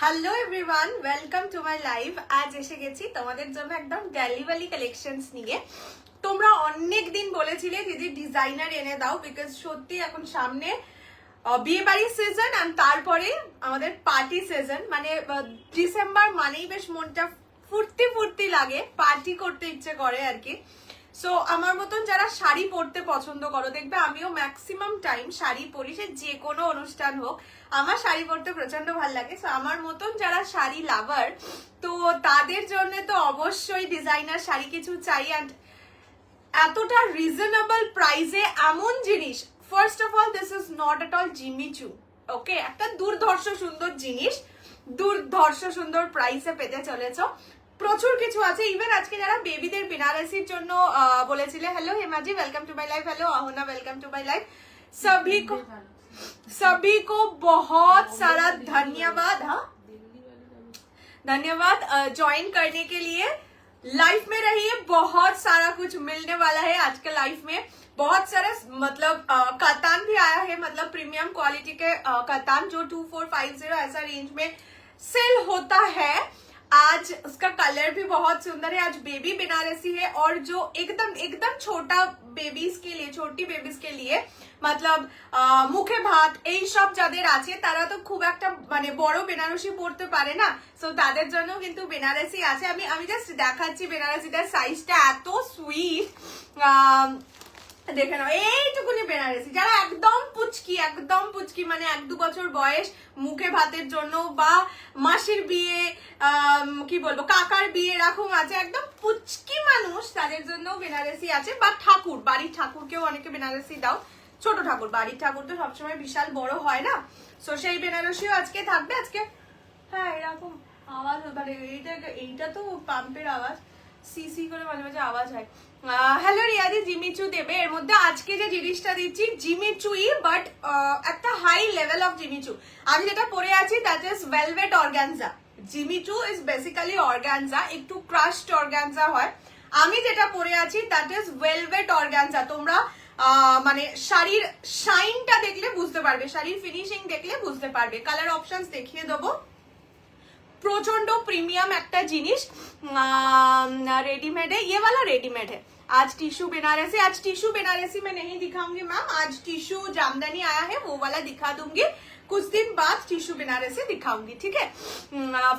Hello everyone, welcome to my live. আজ এসে গেছি তোমাদের জন্য একদম ডেলিভারি কালেকশনস নিয়ে। তোমরা অনেক দিন বলেছিলে দিদি ডিজাইনার এনে দাও, বিকজ সত্যি এখন সামনে বিয়ে বাড়ির সিজন আর তারপরে আমাদের পার্টি সিজন। মানে ডিসেম্বর মানেই বেশ মনটা ফুর্তি ফুর্তি লাগে, পার্টি করতে ইচ্ছে করে আর কি। সো আমার মতন যারা শাড়ি পরতে পছন্দ করো, দেখবে আমিও ম্যাক্সিমাম টাইম শাড়ি পরি, সে যে কোনো অনুষ্ঠান হোক আমার শাড়ি পরতে প্রচন্ড ভালো লাগে। সো আমার মতন যারা শাড়ি লাভার, তো তাদের জন্য তো অবশ্যই ডিজাইনার শাড়ি কিছু চাই। অ্যান্ড এতটা রিজনেবল প্রাইসে এমন জিনিস, first of all this is not at all Jimmy, Choo? Okay দুর্ধর্ষ সুন্দর জিনিস দুর্ধর্ষ সুন্দর প্রাইসে পেতে চলেছ। প্রচুর কিছু আছে। ইভেন আজকে যারা বেবিদের বেনারসির জন্য বলেছিলে, hello Hemaji welcome to my life, hello Ahana welcome to my life, सभी को बहुत सारा धन्यवाद। हाँ, धन्यवाद ज्वाइन करने के लिए। लाइफ में रहिए, बहुत सारा कुछ मिलने वाला है आज के लाइफ में। बहुत सारा मतलब कतान भी आया है, मतलब प्रीमियम क्वालिटी के कतान जो 2450 ऐसा रेंज में सेल होता है। आज उसका कलर भी बहुत सुंदर है। आज बेबी बनारसी है और जो एकदम एकदम छोटा बेबीज के लिए, छोटी बेबीज के लिए मतलब মুখে ভাত এই সব যাদের আছে তারা তো খুব একটা মানে বড় বেনারসি পরতে পারে না। সো তাদের জন্য কিন্তু বেনারসি আছে। আমি জাস্ট দেখাচ্ছি বেনারসিটার সাইজটা এত সুইট। দেখে নাও, এইটুকুনি বেনারসি। যারা একদম পুচকি মানে 1-2 বছর বয়স, মুখে ভাতের জন্য বা মাসির বিয়ে, কি বলবো, কাকার বিয়ে এরকম আছে, একদম পুচকি মানুষ, তাদের জন্য বেনারসি আছে। বা ঠাকুর, বাড়ির ঠাকুরকেও অনেকে বেনারসি দাও। ছোট ঠাকুর, বাড়ির ঠাকুর তো সবসময় বিশাল বড় হয় না, সো সেই বেনারসিও আজকে থাকবে। আজকে হ্যাঁ এরকম আওয়াজ, মানে এইটা তো পাম্পের আওয়াজ, সিসি করে মাঝে মাঝে আওয়াজ হয়। হ্যালো রিয়াদি, জিমিচু দেবে। এর মধ্যে আজকে যে জিনিসটা দিচ্ছি জিমিচুই, বাট একটা হাই লেভেল অফ জিমিচু। আমি যেটা পরে আছি that is velvet organza. Jimmy Choo is basically organza, একটু ক্রাশড অর্গানজা হয়। আমি যেটা পরে আছি দ্যাট ইজ ভেলভেট অর্গানজা। তোমরা মানে শাড়ির শাইনটা দেখলে বুঝতে পারবে, শাড়ির ফিনিশিং দেখলে বুঝতে পারবে। কালার অপশনস দেখিয়ে দেবো। प्रचंड प्रीमियम একটা জিনিস, रेडीमेड है, ये वाला रेडीमेड है। आज टिश्यू बनारसी, आज टिश्यू बनारसी में नहीं दिखाऊंगी मैम, आज टिश्यू जामदानी आया है वो वाला दिखा दूंगी। कुछ दिन बाद टिश्यू बनारसी दिखाऊंगी, ठीक है?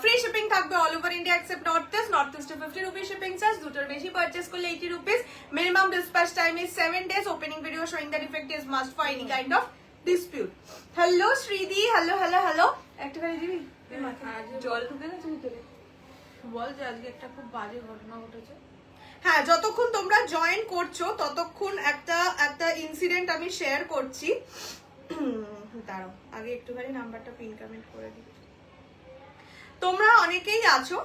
फ्री शिपिंग থাকবে all over India except north ইস্টে 50 রুপি শিপিং চার্জ। দুটোর বেশি পারচেজ করলে 80 rupees. Minimum dispatch time is 7 days। Opening video showing the defect is must for any kind of dispute. Hello Sridi, hello hello hello. একটুখানি দিবি জল ঢুকে গেছে ভিতরে, বল যে আজকে একটা খুব বাজে ঘটনা ঘটেছে। হ্যাঁ, যতক্ষণ তোমরা জয়েন করছো ততক্ষণ একটা ইনসিডেন্ট আমি শেয়ার করছি। দাঁড়াও, আগে একটুখানি নাম্বারটা পিন কমেন্ট করে দিই। তোমরা অনেকেই আছো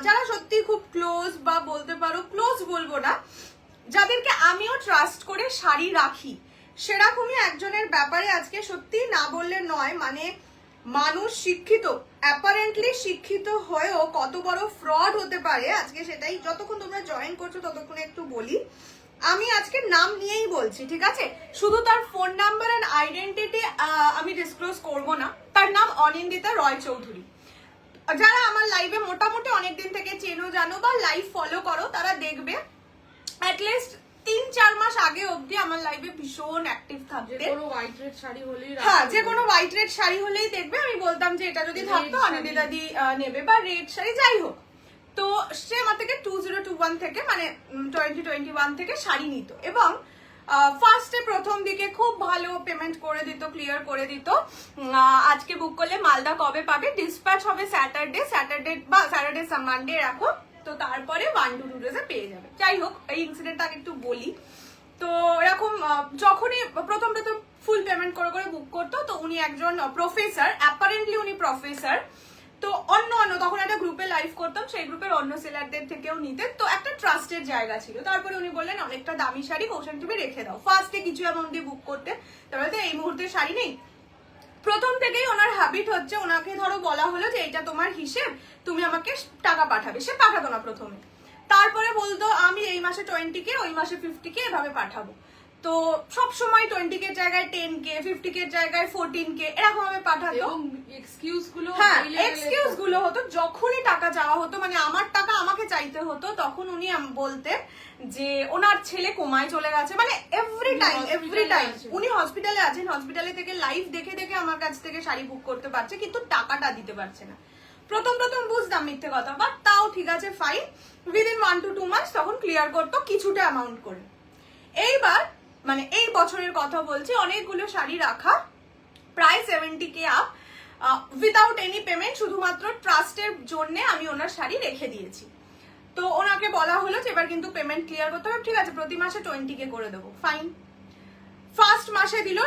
যারা সত্যি খুব ক্লোজ, বা বলতে পারো ক্লোজ বলবো না, যাদেরকে আমিও ট্রাস্ট করে শাড়ি রাখি, সেরকমই একজনের ব্যাপারে আজকে সত্যি না বললে নয়। মানে মানুষ শিক্ষিত, অ্যাপারেন্টলি শিক্ষিত হয়েও কত বড় ফ্রড হতে পারে আজকে সেটাই যতক্ষণ তোমরা জয়েন করছো ততক্ষণ একটু বলি। আমি আজকে নাম নিয়েই বলছি, ঠিক আছে? শুধু তার ফোন নাম্বার এন্ড আইডেন্টিটি আমি ডিসক্লোজ করব না। তার নাম অনিন্দিতা রয় চৌধুরী। যারা আমার লাইভে মোটামুটি অনেকদিন থেকে চেনো জানো বা লাইভ ফলো করো, তারা দেখবে অ্যাটলিস্ট 3-4 মাস আগে অবধি আমার লাইভে ভীষণ অ্যাক্টিভ থাকবে। যে কোনো হোয়াইট রেড শাড়ি হলেই, হ্যাঁ, যে কোনো হোয়াইট রেড শাড়ি হলেই দেখবে আমি বলতাম যে এটা যদি থাকতো অনিন্দিতা দি নেবে, বা রেড শাড়ি যাই হোক। তো সে আমার থেকে 2021 থেকে মানে 2021 থেকে শাড়ি নিত, এবং ফার্স্টে প্রথম দিকে খুব ভালো পেমেন্ট করে দিত, ক্লিয়ার করে দিত। আজকে বুক করলে মালদা কবে পাবে, ডিসপ্যাচ হবে স্যাটারডে বা স্যাটারডে মানডে রাখো, তো তারপরে 1-2 ডেজে পেয়ে যাবে। যাই হোক, এই ইনসিডেন্টটা একটু বলি। তো এরকম যখনই প্রথম ফুল পেমেন্ট করে করে বুক করতো, তো উনি একজন প্রফেসর, অ্যাপারেন্টলি উনি প্রফেসর। তো অন্য তখন একটা গ্রুপে লাইভ করতাম, সেই গ্রুপের অন্য সেলারদের থেকেও নিতেন, তো একটা ট্রাস্টের জায়গা ছিল। তারপরে উনি বললেন অনেকটা দামি শাড়ি কৌশল তুমি রেখে দাও, ফার্স্টে কিছু অ্যামাউন্ট দিয়ে বুক করতে, তারপরে তো এই মুহূর্তে শাড়ি নেই। প্রথম থেকেই ওনার হ্যাবিট হচ্ছে, ওনাকে ধরো বলা হলো যে এটা তোমার হিসেব, তুমি আমাকে টাকা পাঠাবে, সে পাঠাতো না প্রথমে। তারপরে বলতো আমি এই মাসে 20K, ওই মাসে 50K এভাবে পাঠাবো। তো সবসময় 20K জায়গায় 10K, 50K জায়গায় 14K এরকম ভাবে পাঠাতো। এবং এক্সকিউজ গুলো, হ্যাঁ এক্সকিউজ গুলো হতো, যখনই টাকা চাওয়া হতো, মানে আমার টাকা আমাকে চাইতে হতো, তখন উনি বলতেন যে ওনার ছেলে কোমায় চলে গেছে, মানে এভরি টাইম উনি হসপিটালে আছেন, হসপিটালে থেকে লাইভ দেখে দেখে আমার কাছ থেকে শাড়ি বুক করতে পারছে, কিন্তু টাকাটা দিতে পারছে না। প্রথম বুঝতাম মিথ্যে কথা, বাট তাও ঠিক আছে ফাইন, উইদিন 1 to 2 মাস তখন ক্লিয়ার করতো কিছুটা অ্যামাউন্ট করে। এইবার মানে এই বছরের কথা বলছি, অনেকগুলো শাড়ি রাখা, প্রায় 70K up, without any payment, শুধুমাত্র ট্রাস্টের জন্য আমি ওনার শাড়ি রেখে দিয়েছি। তো ওনাকে বলা হলো যে এবার কিন্তু পেমেন্ট ক্লিয়ার করতে হবে, ঠিক আছে প্রতি মাসে 20K করে দেবো, ফাইন। ফার্স্ট মাসে দিল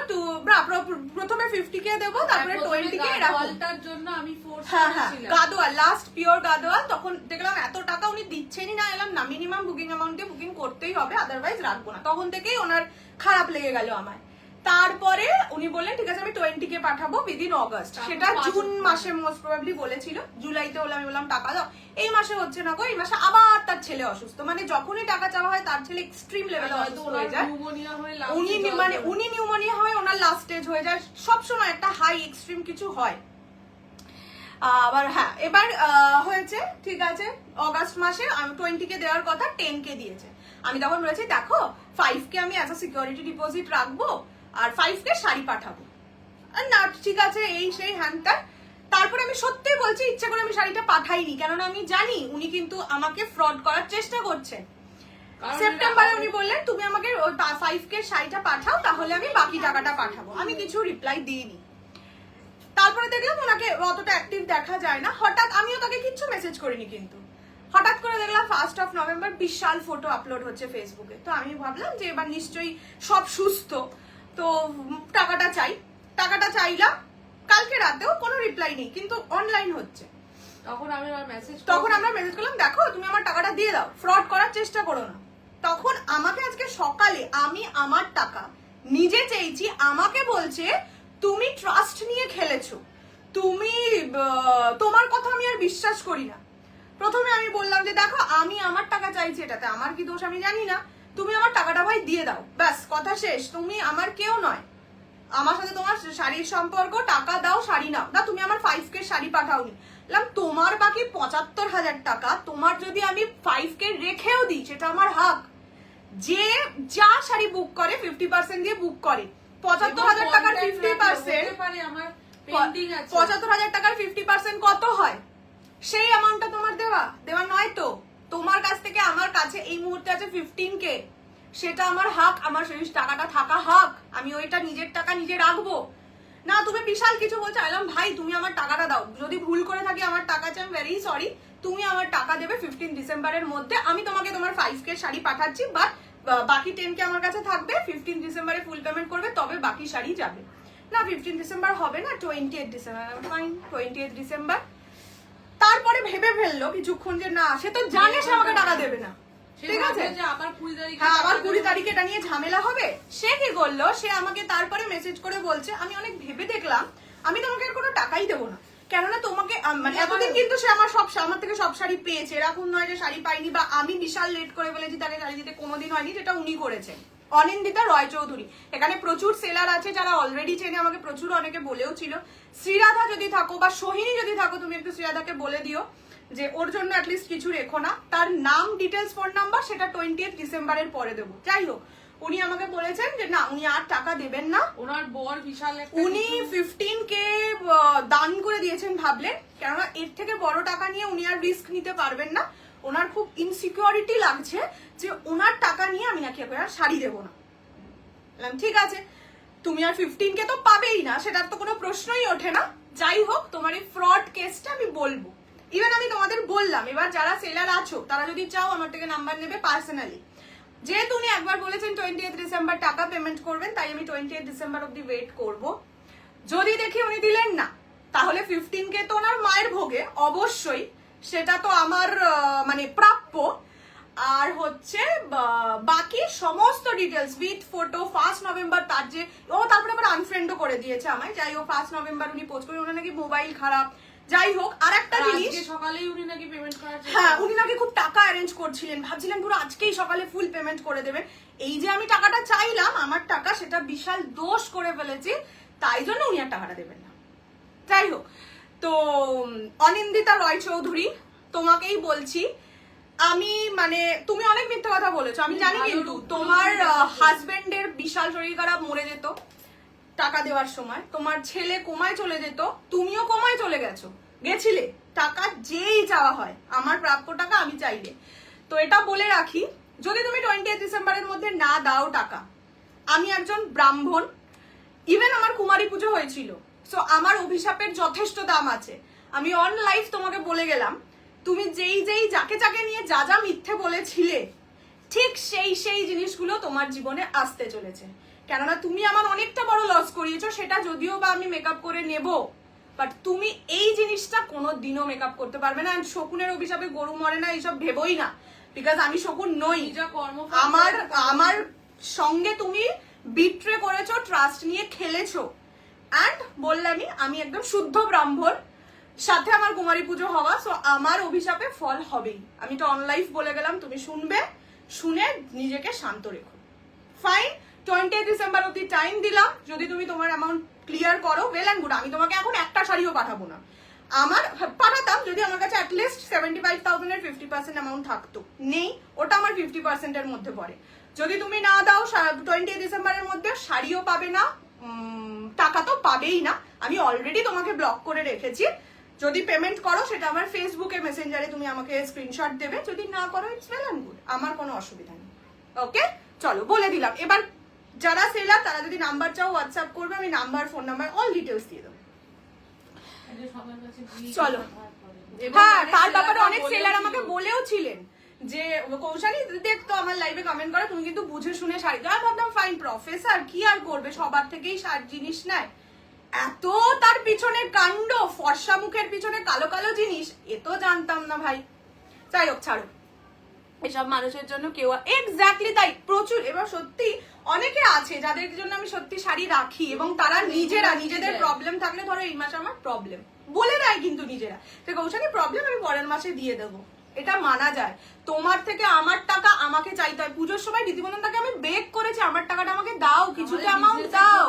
প্রথমে 50K দেবো, তারপরে 20K এরকম। জন্য আমি হ্যাঁ গাদোয়াল, লাস্ট পিওর গাদোয়াল, তখন দেখলাম এত টাকা উনি দিচ্ছেনই না, এলাম না মিনিমাম বুকিং অ্যামাউন্ট দিয়ে বুকিং করতেই হবে, আদারওয়াইজ রাখবো না। তখন থেকেই ওনার খারাপ লেগে গেল আমায়। তারপরে উনি বললেন ঠিক আছে আমি 20K পাঠাবো উইদিন অগস্ট, সেটা জুন মাসে মোস্ট প্রবাবলি বলেছিল, জুলাইতে হলো, আমি বললাম টাকা দাও, এই মাসে হচ্ছে না গো, এই মাসে আবার তার ছেলে অসুস্থ, মানে যখনই টাকা চাওয়া হয় তার ছেলে এক্সট্রিম লেভেলে অসুস্থ হয়ে যায়, উনি নিউমোনিয়া হয়, ওনার লাস্ট স্টেজ হয়ে যায়, সবসময় একটা হাই এক্সট্রিম কিছু হয়। আবার হ্যাঁ এবার হয়েছে ঠিক আছে অগাস্ট মাসে 20K দেওয়ার কথা, 10K দিয়েছে। আমি তখন বলেছি দেখো 5K আমি অ্যাজ আ সিকিউরিটি ডিপোজিট রাখবো আর 5K শাড়ি পাঠাবো, না ঠিক আছে এই সেই হ্যানটা। তারপরে আমি সত্যি বলছি ইচ্ছা করে আমি শাড়িটা পাঠাইনি, কেননা আমি জানি উনি কিন্তু আমাকে ফ্রড করার চেষ্টা করছেন। সেপ্টেম্বরে উনি বললেন তুমি আমাকে 5K শাড়িটা পাঠাও, তাহলে আমি বাকি টাকাটা পাঠাবো। আমি কিছু রিপ্লাই দিইনি। তারপরে দেখলাম ওনাকে অতটা অ্যাক্টিভ দেখা যায় না, হঠাৎ আমিও তাকে কিচ্ছু মেসেজ করিনি, কিন্তু হঠাৎ করে দেখলাম 1 নভেম্বর বিশাল ফটো আপলোড হচ্ছে ফেসবুকে। তো আমি ভাবলাম যে এবার নিশ্চয়ই সব সুস্থ, তো টাকাটা চাইলাম। কালকে রাতেও কোনো রিপ্লাই নেই, কিন্তু অনলাইন হচ্ছে। তখন আমরা মেসেজ করলাম দেখো তুমি আমার টাকাটা দিয়ে দাও, ফ্রড করার চেষ্টা করো না। তখন আমাকে আজকে সকালে, আমি আমার টাকা নিজে চেয়েছি, আমাকে বলছে তুমি ট্রাস্ট নিয়ে খেলেছো, তুমি তোমার কথা আমি আর বিশ্বাস করি না। প্রথমে আমি বললাম যে দেখো আমি আমার টাকা চাইছি, এটাতে আমার কি দোষ আমি জানি না, তুমি আমার টাকাটা ভাই দিয়ে দাও, ব্যাস কথা শেষ, তুমি আমার কেউ নয়, আমার সাথে তোমার শাড়ির সম্পর্ক, টাকা দাও শাড়ি নাও। না তুমি আমার 5K শাড়ি পাঠাওনি, তোমার বাকি 75,000 টাকা, তোমার যদি আমি 5K রেখেও দিই সেটা আমার হক। যে যা শাড়ি বুক করে 50% দিয়ে বুক করে, 75,000 টাকার 50%, 75,000 টাকার 50% কত হয়? সেই অ্যামাউন্টটা তোমার দেওয়া নয় তো। তোমার কাছ থেকে আমার কাছে এই মুহূর্তে আছে 15K, সেটা আমার হক, আমার সেই টাকাটা থাকা হক, আমি ওইটা নিজের টাকা নিজে রাখবো না। তুমি বিশাল কিছু বলছো, আইলাম ভাই তুমি আমার টাকাটা দাও, যদি ভুল করে থাকি আমার টাকা চাই, ভেরি সরি, তুমি আমার টাকা দেবে 15 ডিসেম্বরের মধ্যে, আমি তোমাকে তোমার 5K শাড়ি পাঠাচ্ছি, বাট বাকি 10K আমার কাছে থাকবে, 15 ডিসেম্বরে ফুল পেমেন্ট করবে, তবে বাকি শাড়ি যাবে। না 15 ডিসেম্বর হবে না, 28 ডিসেম্বর, ফাইন 28 ডিসেম্বর। তারপরে ভেবে ফেললো কিছুক্ষণ যে না, সে তো জানে সে আমাকে টাকা দেবে না, ঠিক আছে আবার 20 তারিখে এটা নিয়ে ঝামেলা হবে। সে কি করলো, সে আমাকে তারপরে মেসেজ করে বলছে আমি অনেক ভেবে দেখলাম আমি তোমাকে কোনো টাকাই দেবো না, কেননা তোমাকে মানে এতদিন কিন্তু সে আমার থেকে সব শাড়ি পেয়েছে, এরকম নয় যে শাড়ি পাইনি, বা আমি বিশাল লেট করে বলেছি তাকে শাড়ি দিতে, কোনোদিন হয়নি, যেটা উনি করেছেন। অনিন্দিতা রয় চৌধুরী, এখানে প্রচুর সেলার আছে যারা অলরেডি চেনে, আমাকে প্রচুর অনেকে বলেও ছিল। শ্রীরাধা যদি থাকো বা সোহিনী যদি থাকো, তুমি একটু শ্রীরাধাকে বলে দিও যে ওর জন্য অ্যাটলিস্ট কিছু রেখো না, তার নাম ডিটেলস ফোন নাম্বার সেটা 28 ডিসেম্বরের পরে দেবো। যাই হোক উনি আমাকে বলেছেন যে না উনি আর টাকা দেবেন না, ওনার বর বিশাল, উনি 15K দান করে দিয়েছেন, ভাবলেন কেননা এর থেকে বড় টাকা নিয়ে উনি আর রিস্ক নিতে পারবেন না, ওনার খুব ইনসিকিউরিটি লাগছে যে ওনার টাকা নিয়ে আমি নাকি আর শাড়ি দেবো না। ঠিক আছে তুমি আর 15K তো পাবেই না, সেটার তো কোনো প্রশ্নই ওঠে না। যাই হোক তোমার এই ফ্রড কেসটা আমি বলবো, ইভেন আমি তোমাদের বললাম, এবার যারা সেলার আছো তারা যদি চাও আমার থেকে নাম্বার নেবে পার্সোনালি, যেহেতু উনি একবার বলেছেন 28 ডিসেম্বর টাকা পেমেন্ট করবেন, তাই আমি 28 ডিসেম্বর অব্দি ওয়েট করব। যদি দেখি উনি দিলেন না, তাহলে 15K তো ওনার মায়ের ভোগে অবশ্যই, সেটা তো আমার মানে প্রাপ্য। আর হচ্ছে বাকি সমস্ত ডিটেলস উইথ ফটো 1 নভেম্বর, তার যে তারপরে আবার আনফ্রেন্ডও করে দিয়েছে আমায়। যাই হোক 1 নভেম্বর উনি পোস্ট করে, ওনার নাকি মোবাইল খারাপ, যাই হোক, আর একটা জিনিস, আজকে সকালেই উনি নাকি পেমেন্ট করার হ্যাঁ উনি নাকি খুব টাকা অ্যারেঞ্জ করছিলেন, ভাবছিলেন পুরো আজকেই সকালে ফুল পেমেন্ট করে দেবেন। এই যে আমি টাকাটা চাইলাম, আমার টাকা, সেটা বিশাল দোষ করে ফেলেছি, তাই জন্য উনি আর টাকাটা দেবেন না। যাই হোক, তো অনিন্দিতা রয় চৌধুরী, তোমাকেই বলছি, আমি মানে তুমি অনেক মিথ্যে কথা বলেছো আমি জানি, কিন্তু তোমার হাজবেন্ডের বিশাল শরীর খারাপ, মরে যেত টাকা দেওয়ার সময়, তোমার ছেলে কোমায় চলে যেত, তুমিও কোমায় চলে গেছিলে, টাকা যেই চাওয়া হয়, আমার প্রাপ্য টাকা আমি চাইলে। তো এটা বলে রাখি, যদি তুমি 20 ডিসেম্বরের মধ্যে না দাও টাকা, আমি একজন ব্রাহ্মণ, ইভেন আমার কুমারী পুজো হয়েছিল, সো আমার অভিশাপের যথেষ্ট দাম আছে। আমি অন লাইফ তোমাকে বলে গেলাম, তুমি যেই যাকে যাকে নিয়ে যা যা মিথ্যে বলেছিলে, ঠিক সেই জিনিসগুলো তোমার জীবনে আসতে চলেছে। কেননা তুমি আমার অনেকটা বড় লস করিয়েছো, সেটা যদিও বা আমি মেকআপ করে নেব, বাট তুমি এই জিনিসটা কোনো দিনও মেকআপ করতে পারবে না। এন্ড শকুনের অভিশাপে গরু মরে না, এইসব ভেবোই না, বিকজ আমি শকুন নই। আমার সঙ্গে তুমি বিট্রে করেছো, ট্রাস্ট নিয়ে খেলেছো, অ্যান্ড বললামই আমি একদম শুদ্ধ ব্রাহ্মণ, সাথে আমার কুমারী পুজো হওয়া, সো আমার অভিশাপে ফল হবেই। আমি তো অন লাইফ বলে গেলাম, তুমি শুনবে, শুনে নিজেকে শান্ত রেখো। ফাইন, 20 ডিসেম্বর অব্দি টাইম দিলাম, যদি তুমি তোমার অ্যামাউন্ট ক্লিয়ার করো, ওয়েল অ্যান্ড গুড। আমি তোমাকে এখন একটা শাড়িও পাঠাবো না, আমার পাঠাতাম যদি আমার কাছে অ্যাটলিস্ট 75,000 এর 50% অ্যামাউন্ট থাকতো, নেই, ওটা আমার 50% এর মধ্যে পড়ে। যদি তুমি না দাও 20 ডিসেম্বরের মধ্যে, শাড়িও পাবে না, টাকা তো পাবেই না। আমি অলরেডি তোমাকে ব্লক করে রেখেছি, যদি পেমেন্ট করো সেটা আমার ফেসবুকে মেসেঞ্জারে তুমি আমাকে স্ক্রিনশট দেবে, যদি না করো ইটস ওয়েল অ্যান্ড গুড, আমার কোনো অসুবিধা নেই। ওকে, চলো বলে দিলাম। এবার যারা সেলার তারা যদি নাম্বার চাও হোয়াটসঅ্যাপ করবে, আমি number, phone number, all details দিয়ে দেবো। চলো, হ্যাঁ তার ব্যাপারে অনেক সেলার আমাকে বলেও ছিলেন যে কৌশানী দেখতো আমার লাইভে কমেন্ট করে, তুমি কিন্তু বুঝে শুনে শাড়ি দাও। ভাবলাম ফাইন, প্রফেসর কি আর করবে, সবার থেকেই জিনিস নেয়, এত তার পিছনে কাণ্ড, ফর্সা মুখের পিছনে কালো কালো জিনিস, এ তো জানতাম না ভাই। যাই হোক, ছাড়ো, এসব মানুষের জন্য কেউ, এক্স্যাক্টলি তাই, প্রচুর। এবার সত্যি অনেকে আছে যাদের জন্য আমি সত্যি শাড়ি রাখি, এবং তারা নিজেরা নিজেদের প্রবলেম থাকলে, ধরো এই মাসে আমার প্রবলেম বলে দেয়, কিন্তু নিজেরা তো কৌশানী প্রবলেম আমি পরের মাসে দিয়ে দেবো, এটা মানা যায়। তোমার থেকে আমার টাকা আমাকে চাইতে হয়। পুজোর সময় রীতিমতনটাকে আমি বেক করেছি, আমার টাকাটা আমাকে দাও, কিছুটা অ্যামাউন্ট দাও,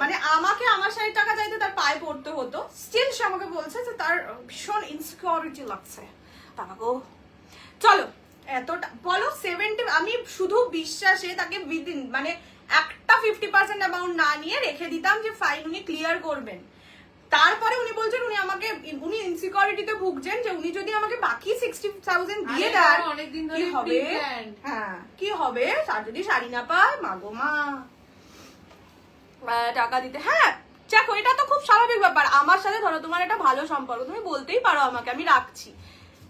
মানে আমাকে আমার শাড়ির টাকা চাইতে তার পায়ে পড়তে হতো। স্টিল সে আমাকে বলছে যে তার ভীষণ ইনসিকিউরিটি লাগছে টাকা গো। চলো, এতটা বলো 70, আমি শুধু বিশ্বাসে তাকে উইদিন মানে একটা 50% অ্যামাউন্ট না নিয়ে রেখে দিতাম যে ফাইন উনি ক্লিয়ার করবেন। তারপরে উনি বলছেন উনি ইনসিকিউরিটিতে ভুগছেন, যে উনি যদি আমাকে বাকি 60,000 দিয়ে দেন কি হবে, হ্যাঁ কি হবে, তার যদি শাড়ি না পায়, মাগো মা টাকা দিতে। হ্যাঁ দেখো, এটা তো খুব স্বাভাবিক ব্যাপার। আমার সাথে ধরো তোমার একটা ভালো সম্পর্ক, তুমি বলতেই পারো আমাকে আমি রাখছি,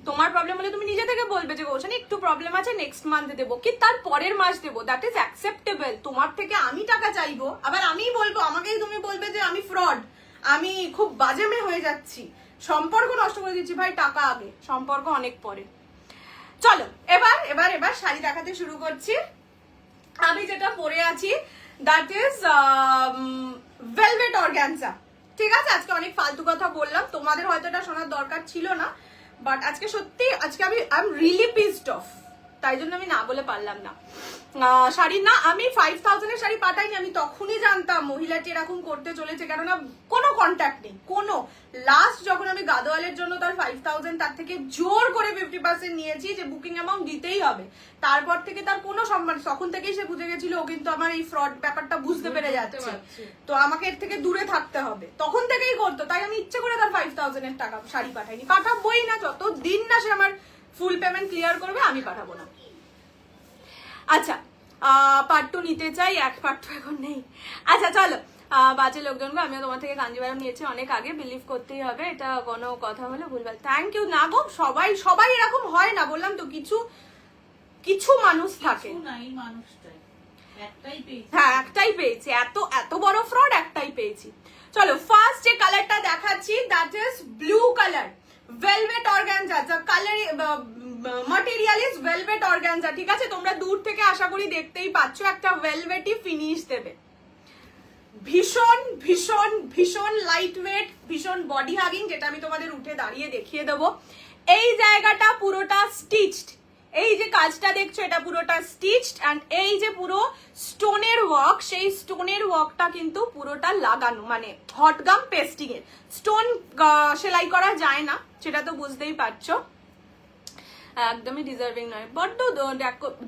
তোমার প্রবলেম হলে তুমি নিজে থেকে বলবে যে কৌশানী একটু প্রবলেম আছে, নেক্সট মান্থে দেবো, কি তার পরের মাস দেবো, দ্যাট ইজ অ্যাকসেপ্টেবল। তোমার থেকে আমি টাকা চাইবো, আবার আমিই বলবো, আমাকেই তুমি বলবে যে আমি ফ্রড, আমি খুব বাজে মেয়ে হয়ে যাচ্ছি, সম্পর্ক নষ্ট করে দিচ্ছি। ভাই টাকা আগে, সম্পর্ক অনেক পরে। চলো এবার এবার এবার শাড়ি দেখাতে শুরু করছি। আমি যেটা পরে আছি দ্যাট ইজ ভেলভেট অর্গানজা, ঠিক আছে। আজকে অনেক ফালতু কথা বললাম, তোমাদের হয়তো এটা শোনার দরকার ছিল না, বাট আজকে সত্যি আজকে I am really pissed of, তাই জন্য আমি না বলে পারলাম না। শাড়ি না, আমি 5,000 এর শাড়ি পাঠাইনি, আমি তখনই জানতাম মহিলাটি এরকম করতে চলেছে, কেননা কোনো কন্ট্যাক্ট নেই, কোনো। লাস্ট যখন আমি গাদোয়ালের জন্য তার 5,000, তার থেকে জোর করে 50% নিয়েছি যে বুকিং অ্যামাউন্ট দিতেই হবে, তারপর থেকে তার কোনো সম্মান, তখন থেকেই সে বুঝে গেছিল ও কিন্তু আমার এই ফ্রড ব্যাপারটা বুঝতে পেরে যাচ্ছে, তো আমাকে এর থেকে দূরে থাকতে হবে, তখন থেকেই করতো। তাই আমি ইচ্ছে করে তার 5,000 এর টাকা শাড়ি পাঠাইনি, পাঠাবোই না, যতদিন না সে আমার ফুল পেমেন্ট ক্লিয়ার করবে আমি পাঠাবো না। আচ্ছা, পার্ট 2 নিতে চাই, এক পার্ট 2 এখন নেই। আচ্ছা চলো, বাজে লোকজনকে, আমিও তোমার থেকে কাঞ্জিভারম নিয়েছি অনেক আগে, বিলিভ করতেই হবে, এটা কোনো কথা হলো ভুলভাল। Thank you. না গো, সবাই এরকম হয় না, বললাম তো, কিছু মানুষ থাকে, হ্যাঁ একটাই পেয়েছি, এত বড় ফ্রড একটাই পেয়েছি। চলো ফার্স্ট যে কালারটা দেখাচ্ছি that is blue colour, velvet organza, the colour material is velvet organza, ঠিক আছে। তোমরা দূর থেকে আশা করি দেখতেই পাচ্ছ একটা ভেলভেটি ফিনিশ দেবে, ভীষণ ভীষণ ভীষণ লাইট ওয়েট, ভীষণ বডি হাগিং, যেটা আমি তোমাদের উঠে দাঁড়িয়ে দেখিয়ে দেবো। এই জায়গাটা পুরোটা স্টিচড, এই যে কাজটা দেখছো এটা পুরোটা স্টিচড, অ্যান্ড এই যে পুরো স্টোনের ওয়ার্ক, সেই স্টোনের ওয়ার্কটা কিন্তু পুরোটা লাগানো, মানে হটগাম পেস্টিং এর। স্টোন সেলাই করা যায় না, সেটা তো বুঝতেই পারছো। একদমই ডিজার্ভিং নয়, বড্ড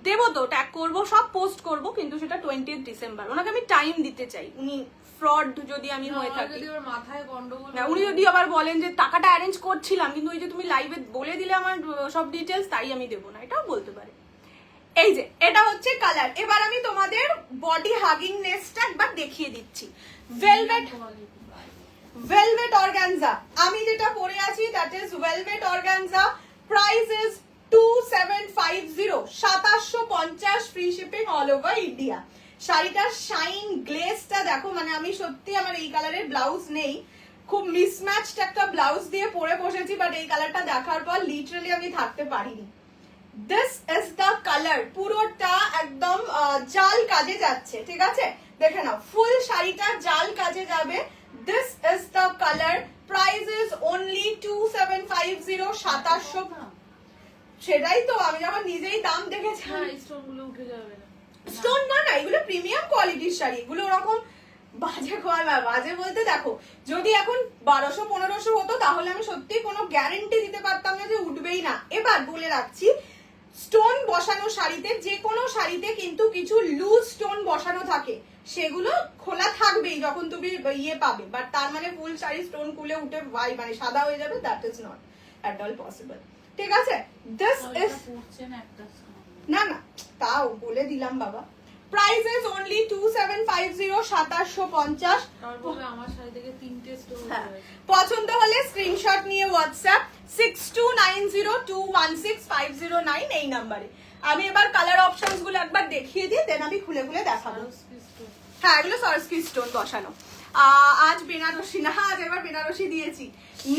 দেবো তো, ট্যাগ করবো, সব পোস্ট করবো, কিন্তু সেটা 20th ডিসেম্বর। ওনাকে আমি টাইম দিতে চাই, উনি ফ্রড যদি আমি হয়ে থাকি, মাথায় গন্ডগোল, উনি যদি আবার বলেন যে টাকাটা অ্যারেঞ্জ করছিলাম কিন্তু ওই যে তুমি লাইভে বলে দিলে আমার সব ডিটেলস, তাই আমি দেবো না, এটাও বলতে পারে। এই যে এটা হচ্ছে কালার। এবার আমি তোমাদের বডি হাগিং নেসটা একবার দেখিয়ে দিচ্ছি। ভেলভেট অর্গানজা, আমি যেটা পরে আছি that is velvet organza. Price is 2750, 2750, free shipping all over India. শাড়িটার শাইন গ্লেজটা দেখো, মানে আমি সত্যি, আমার এই কালারের ব্লাউজ নেই, খুব মিসম্যাচড একটা ব্লাউজ দিয়ে পরে বসেছি, বাট এই কালারটা দেখার পর লিটারালি আমি থাকতে পারিনি। দিস ইজ দ্য কালার, পুরোটা একদম জাল কাজে যাচ্ছে, ঠিক আছে? দেখে নাও, ফুল শাড়িটা জাল কাজে যাবে। This is the colour, price is only 2750, 2700। সেটাই তো, আমি যখন নিজেই দাম দেখেছি, স্টোন গুলো উঠে যাবে না। স্টোন না, এগুলো প্রিমিয়াম কোয়ালিটির শাড়ি, এগুলো ওরকম বাজে খোয়া না। বাজে বলতে দেখো, যদি এখন 1200-1500 হতো তাহলে আমি সত্যি কোনো গ্যারেন্টি দিতে পারতাম না যে উঠবেই না। এবার বলে রাখছি, স্টোন বসানো শাড়িতে, যে কোনো শাড়িতে কিন্তু কিছু লুজ স্টোন বসানো থাকে, সেগুলো খোলা থাকবেই যখন তুমি ইয়ে পাবে, বাট তার মানে ফুল শাড়ি স্টোন খুলে উঠে মানে সাদা হয়ে যাবে, that is not at all possible, ঠিক আছে? দিস ইজ না না, তাও বলে দিলাম বাবা। Price is only 2750, 2750। আমার শাড়ি থেকে 3টে স্টোন। পছন্দ হলে স্ক্রিনশট নিয়ে হোয়াটসঅ্যাপ 6290216509 এই নাম্বারে। আমি এবার কালার অপশনস গুলো একবার দেখিয়ে দিই, দেন আমি খুলে খুলে দেখাবো। হ্যাঁ, এগুলো সরস্কি স্টোন বসানো। আজ বেনারসি না, আজ এবার বেনারসি দিয়েছি।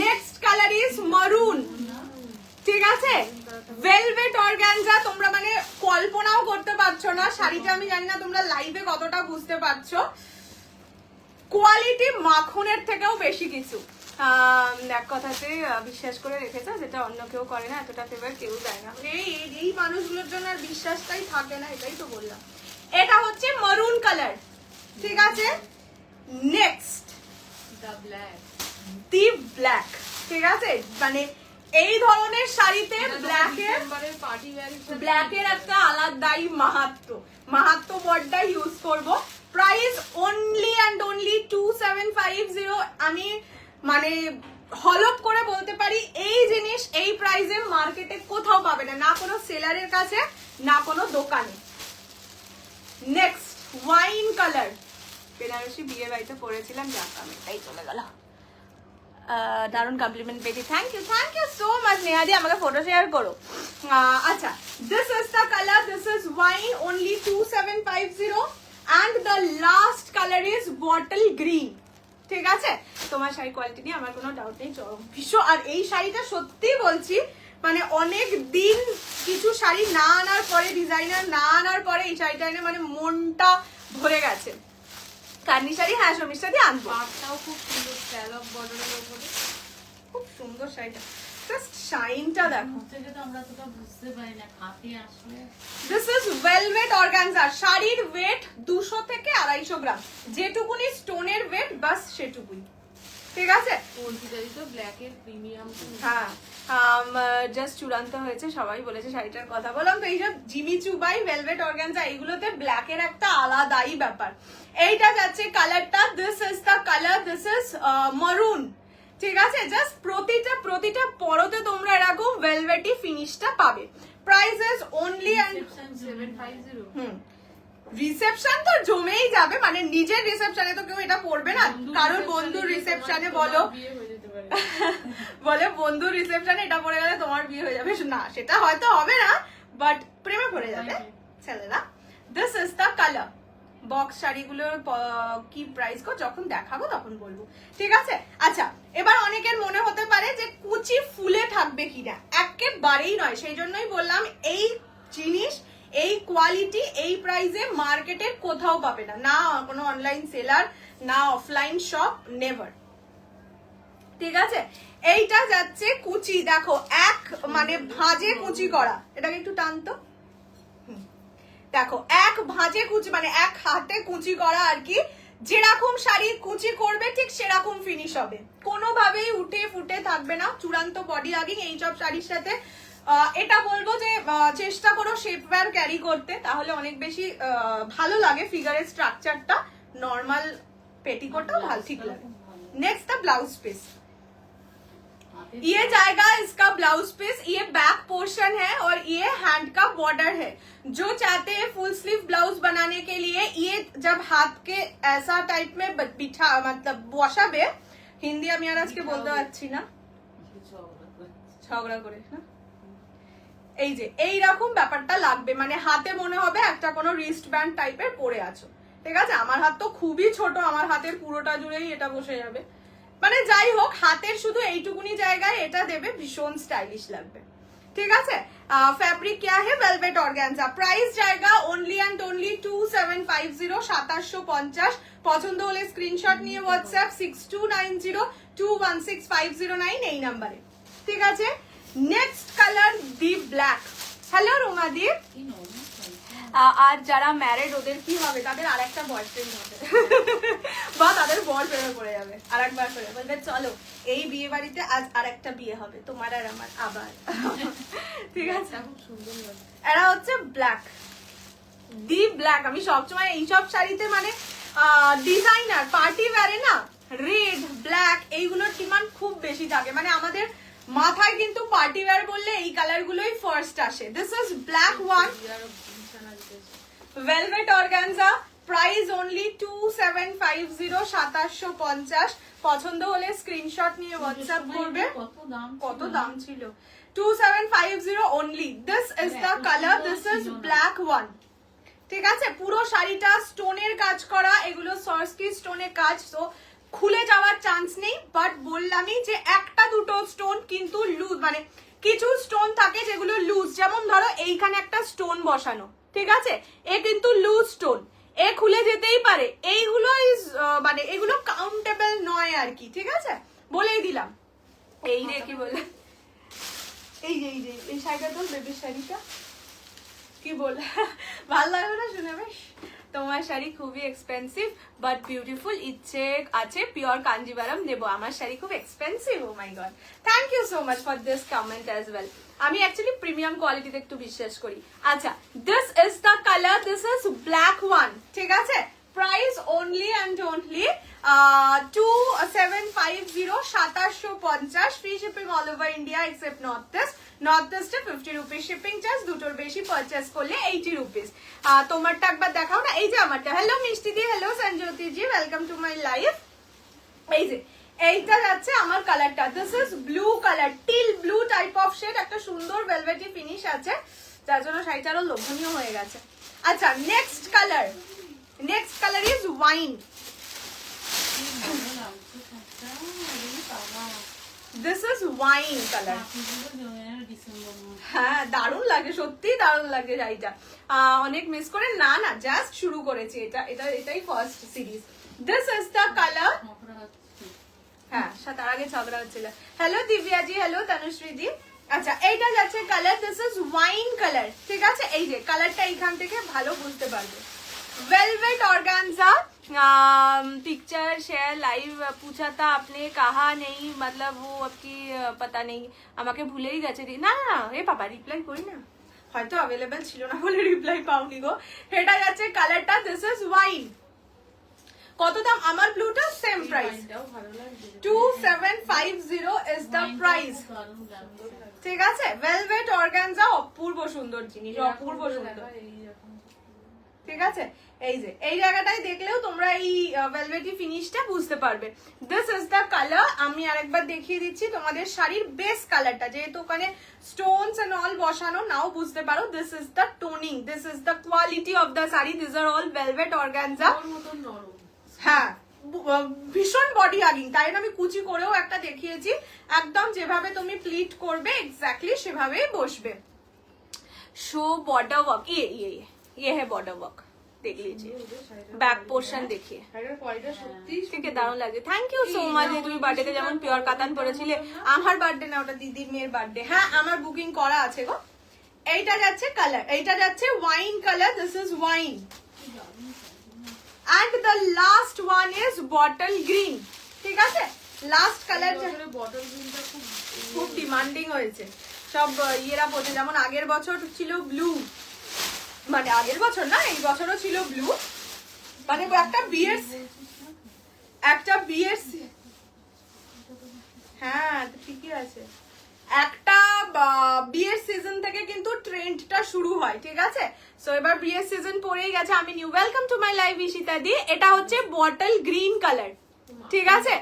নেক্সট কালার ইজ মারুন, ঠিক আছে? ভেলভেট অর্গানজা, তোমরা মানে কল্পনাও করতে পারছো না শাড়িটা, আমি জানি না তোমরা লাইভে কতটা বুঝতে পারছো। কোয়ালিটি মাখনের থেকেও বেশি কিছু, এক কথাতে বিশ্বাস করে রেখেছে, যেটা অন্য কেউ করে না, এতটা ফেভার কেউ দেয় না। এই মানুষগুলোর জন্য আর বিশ্বাসটাই থাকে না, এটাই তো বললাম। এটা হচ্ছে মারুন কালার, ঠিক আছে? নেক্সট দি ব্ল্যাক, ঠিক আছে? মানে এই ধরনের শাড়িতে ব্ল্যাকের একটা আলাদাই মাহাত্ম্য বড্ডাই ইউজ করব। Price only and only 2750। আমি মানে হলপ করে বলতে পারি, এই জিনিস এই প্রাইসে মার্কেটে কোথাও পাবে না, না কোনো সেলারের কাছে, না কোনো দোকানে। নেক্সট ওয়াইন কালার, বেনারসি বিয়ে বাড়িতে পরেছিলাম, যাক আমি এটাই চলে গেল। দারুণ কমপ্লিমেন্ট পেয়েছি, থ্যাংক ইউ সো মাচ নেহাদি, আমাকে ফটো শেয়ার করো। আচ্ছা, this is the colour, this is wine, only 2750, and the last colour is bottle green, ঠিক আছে? তোমার শাড়ি কোয়ালিটি নিয়ে আমার কোনো ডাউট নেই, ভীষণ। আর এই শাড়িটা সত্যি বলছি, মানে অনেক দিন কিছু শাড়ি না আনার পরে, ডিজাইনার না আনার পরে এই শাড়িটা এনে মানে মনটা ভরে গেছে। কার্নি শাড়ি, হ্যাঁ সমীরটা দিয়ে আনবো, খুব সুন্দর স্ক্যালপ বর্ডারের উপরে, খুব সুন্দর শাড়িটা, জাস্ট শাইনটা দেখো। আমরা তো বুঝতে পারি না, হাতে আসলে। দিস ইজ ভেলভেট অর্গানজা, শাড়ির ওয়েট 200 থেকে 250 গ্রাম, যেটুকুনি স্টোনের ওয়েট বাস সেটুকুই, ঠিক আছে? ব্ল্যাকের প্রিমিয়াম, হ্যাঁ, জাস্ট চূড়ান্ত হয়েছে, সবাই বলেছে শাড়িটার কথা। বললাম তো, এইসব জিমি চুবাই ভেলভেট অর্গানজা, এইগুলোতে ব্ল্যাকের একটা আলাদাই ব্যাপার। এইটা যাচ্ছে কালারটা, this is the colour, this is মারুন, ঠিক আছে? জাস্ট প্রতিটা পরতে তোমরা এরকম ভেলভেটি ফিনিশটা পাবে। Price is only 750। রিসেপশন তো জমেই যাবে, মানে নিজের রিসেপশনে তো কেউ এটা পরবে না, কারণ বন্ধুর রিসেপশনে বলো বন্ধুর রিসেপশনে এটা পরে গেলে তোমার বিয়ে হয়ে যাবে, না সেটা হয়তো হবে না, বাট প্রেমে পড়ে যাবে ছেলেরা। This is the colour. Box শাড়িগুলোর কি প্রাইস গো, যখন দেখাবো তখন বলবো, ঠিক আছে? আচ্ছা, এবার অনেকের মনে হতে পারে যে কুচি ফুলে থাকবে কিনা, একেবারেই নয়। সেই জন্যই বললাম, এই জিনিস, এই কোয়ালিটি, এই প্রাইসে মার্কেটে কোথাও পাবে না, না কোনো অনলাইন সেলার, না অফলাইন শপ, নেভার। ঠিক আছে, এইটা যাচ্ছে কুচি, দেখো এক মানে ভাঁজে কুচি করা, এটাকে একটু টানতো, দেখো এক ভাঁজে কুচি মানে এক হাতে কুচি করা আর কি। যেরকম শাড়ি কুচি করবে ঠিক সেরকম ফিনিশ হবে, কোনোভাবেই উঠে ফুটে থাকবে না। চূড়ান্ত বডি হাগিং এইসব শাড়ির সাথে এটা বলবো যে চেষ্টা করো শেপ ওয়্যার ক্যারি করতে, তাহলে অনেক বেশি ভালো লাগে ফিগারের স্ট্রাকচারটা। নর্মাল পেটিकोटও ভালো ঠিক লাগে। नेक्स्ट द ब्लाउज पीस, ये जाएगा इसका ब्लाउज पीस, ये बैक पोर्शन है और ये हैंड का बॉर्डर है। जो चाहते हैं फुल स्लीव ब्लाउज बनाने के लिए, ये जब हाथ के ऐसा टाइप में बिठा मतलब বসাবে, হিন্দি আমি আর আজকে বলতে পারছি না, ঝগড়া করে না, এই যে এইরকম ব্যাপারটা লাগবে, মানে হাতে মনে হবে একটা কোনো রিস্ট ব্যান্ড টাইপের পরে আছো। ঠিক আছে, আমার হাত তো খুবই ছোট, আমার হাতের পুরোটা জুড়েই এটা বসে যাবে। মানে যাই হোক, হাতের শুধু এইটুকুনি জায়গায় এটা দেবে, ভীষণ স্টাইলিশ লাগবে। ঠিক আছে, ফ্যাব্রিক क्या है, वेलवेट ऑर्गेन्जा। प्राइस जाएगा ओनली एंड ओनली 2750, 2750। পছন্দ হলে স্ক্রিনশট নিয়ে হোয়াটসঅ্যাপ 6290216509 এই নাম্বারে। ঠিক আছে, next colour deep black. Hello Romadip. আর যারা ম্যারিড ওদের কি হবে, তাদের আরেকটা বয়ফ্রেন্ড হবে বা তাদের বর প্রেমে পড়ে যাবে আরেকবার করে, বলবে চলো এই বিয়ে বাড়িতে আজ আরেকটা বিয়ে হবে তোমার আর আমার আবার। ঠিক আছে, খুব সুন্দর লাগে। এরা হচ্ছে ব্ল্যাক, ডিপ ব্ল্যাক। আমি সবসময় এইসব শাড়িতে মানে ডিজাইনার পার্টি ওয়্যারে না রেড ব্ল্যাক এইগুলোর ডিমান্ড খুব বেশি থাকে, মানে আমাদের মাথায় কিন্তু পার্টি ওয়্যার বললে এই কালার গুলোই ফার্স্ট আসে। This is black one, velvet organza. Price only 2750, 2750। পছন্দ হলে স্ক্রিনশট নিয়ে হোয়াটসঅ্যাপ করবে। কত দাম ছিল, 2750 only। This is the colour, this is black one. ঠিক আছে, পুরো শাড়িটা স্টোনের কাজ করা, এগুলো সরস্কি স্টোনের কাজ, তো খুলে যাওয়ার চান্স নেই। বাট বললামই যে একটা দুটো স্টোন কিন্তু লুজ, মানে কিছু স্টোন থাকে যেগুলো লুজ, যেমন ধরো এইখানে একটা স্টোন বসানো, ঠিক আছে, এ কিন্তু লুজ স্টোন, এ খুলে যেতেই পারে। এইগুলো ইজ মানে এগুলো কাউন্টেবল নয় আর কি। ঠিক আছে, বলেই দিলাম। এই রে কি বলে, এই যে এই শাড়িটা তো বেবির শাড়িটা কি বলে ভালো লাগবে না শুনে? বেশ, তোমার শাড়ি খুবই এক্সপেন্সিভ বাট বিউটিফুল, ইচ্ছে আছে পিওর কাঞ্জিভারাম দেবো। আমার শাড়ি খুব expensive, oh my God, thank you so much for this comment as well. আমি অ্যাকচুয়ালি প্রিমিয়াম কোয়ালিটিতে একটু বিশ্বাস করি। আচ্ছা, this is the colour, this is black one. ঠিক আছে, price only and only 2750, 2750। Free shipping all over India except north east. North ইস্টে 50 rupees shipping charge, দুটোর বেশি পারচেস করলে 80 রুপিস। তোমারটা একবার দেখাও না, এই যে আমারটা। Hello Mishti di, hello Sanjayti ji, welcome to my life. এই যে এইটা যাচ্ছে আমার কালারটা, this is blue colour, teal blue type of shade, একটা সুন্দর ভেলভেটি ফিনিশ আছে, যার জন্য শাড়িটা আরো লোভনীয় হয়ে গেছে। আচ্ছা, next colour, next colour is wine. This is wine colour. হ্যাঁ, দারুণ লাগে, সত্যি দারুণ লাগে শাড়িটা। অনেক মিস করে না, জাস্ট শুরু করেছি, এটাই first series. This is the colour. হ্যাঁ, তার আগে ঝগড়া হচ্ছিল। হ্যালো দিব্যা জি, হ্যালো তনুশ্রী জি। আচ্ছা, এইটা যাচ্ছে colour, this is wine colour. ঠিক আছে, এই যে কালারটা এইখান থেকে ভালো বুঝতে পারবে। Velvet organza. Picture share live पूछा था आपने, कहा नहीं, मतलब वो आपकी पता नहीं, আমাকে ভুলেই গেছে। না না, এ বাবা রিপ্লাই করি না, হয়তো अवेलेबल ছিল না বলে রিপ্লাই পাওনি গো। এটা যাচ্ছে কালারটা, দিস ইজ ওয়াইন। কত দাম? আমার ব্লুটা same price, 2750 is the price. ঠিক আছে, वेलवेट ऑर्गेन्जा, অপূর্ব সুন্দর জিনিস, অপূর্ব সুন্দর। ঠিক আছে, এই যে এই জায়গাটাই দেখলেও তোমরা এই ভেলভেটি ফিনিশটা বুঝতে পারবে। This is the colour. আমি আরেকবার দেখিয়ে দিচ্ছি তোমাদের শাড়ির বেস কালারটা, যেহেতু ওখানে স্টোনস এন্ড অল বসানো, নাও বুঝতে পারো। This is the toning, this is the quality of the sari, this are all velvet organza. হ্যাঁ, ভীষণ বডি হাগিং, তাই আমি কুচি করেও একটা দেখিয়েছি, একদম যেভাবে তুমি প্লিট করবে এক্স্যাক্টলি সেভাবেই বসবে। শো বর্ডার ওয়ার্ক, ये है बॉर्डर वर्क। देख लीजिए ব্যাক পোর্শন দেখিয়ে শাড়িটার কোয়ালিটি সত্যি থেকে দারুণ লাগছে। Thank you so much. তুমি বার্থডেতে যেমন পিওর কাতান পরেছিলে, আমার বার্থডে না, ওটা দিদির মেয়ের বার্থডে। হ্যাঁ আমার বুকিং করা আছে গো। এইটা যাচ্ছে কালার, এইটা যাচ্ছে wine colour, this is wine. And the last one is bottle green. ঠিক আছে, লাস্ট কালার বটল গ্রিনটা খুব খুব ডিমান্ডিং হয়েছে, সব ইয়েরা বলছে। যেমন আগের বছর ছিল ব্লু, মানে আগের বছর না, এই বছরও ছিল ব্লু, মানে একটা বিয়ের হ্যাঁ ঠিকই আছে, একটা বিয়ের সিজন থেকে কিন্তু ট্রেন্ডটা শুরু হয়। ঠিক আছে, সো এবার বিয়ের সিজন পড়েই গেছে। আমি new welcome to my live Ishita দি। এটা হচ্ছে বটল গ্রিন কালার। ঠিক আছে,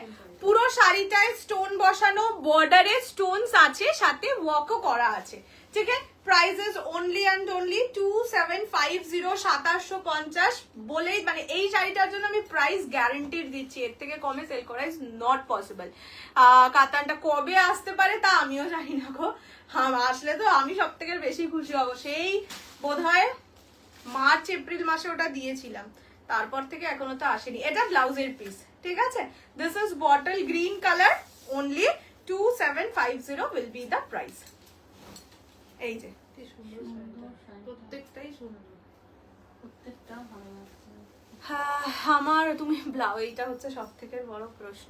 পুরো শাড়িটায় স্টোন বসানো, বর্ডারে স্টোনস আছে, সাথে ওয়ার্কও করা আছে। ঠিক আছে, price is only and only 2750, 2750 বলেই, মানে এই শাড়িটার জন্য আমি প্রাইস গ্যারান্টিড দিচ্ছি, এর থেকে কমে সেল করা ইজ নট পসিবল। কাতানটা কবে আসতে পারে তা আমিও জানি না গো, আসলে তো আমি সব থেকে বেশি খুশি হব। সেই বোধহয় মার্চ এপ্রিল মাসে ওটা দিয়েছিলাম, তারপর থেকে এখনো তো আসেনি। এটা ব্লাউজের পিস। ঠিক আছে, this is bottle green colour, only 2750 will be the price. এই যে প্রত্যেকটাই সুন্দর, প্রত্যেকটা ভালো লাগছে। আমার তুমি এইটা হচ্ছে সব থেকে বড় প্রশ্ন।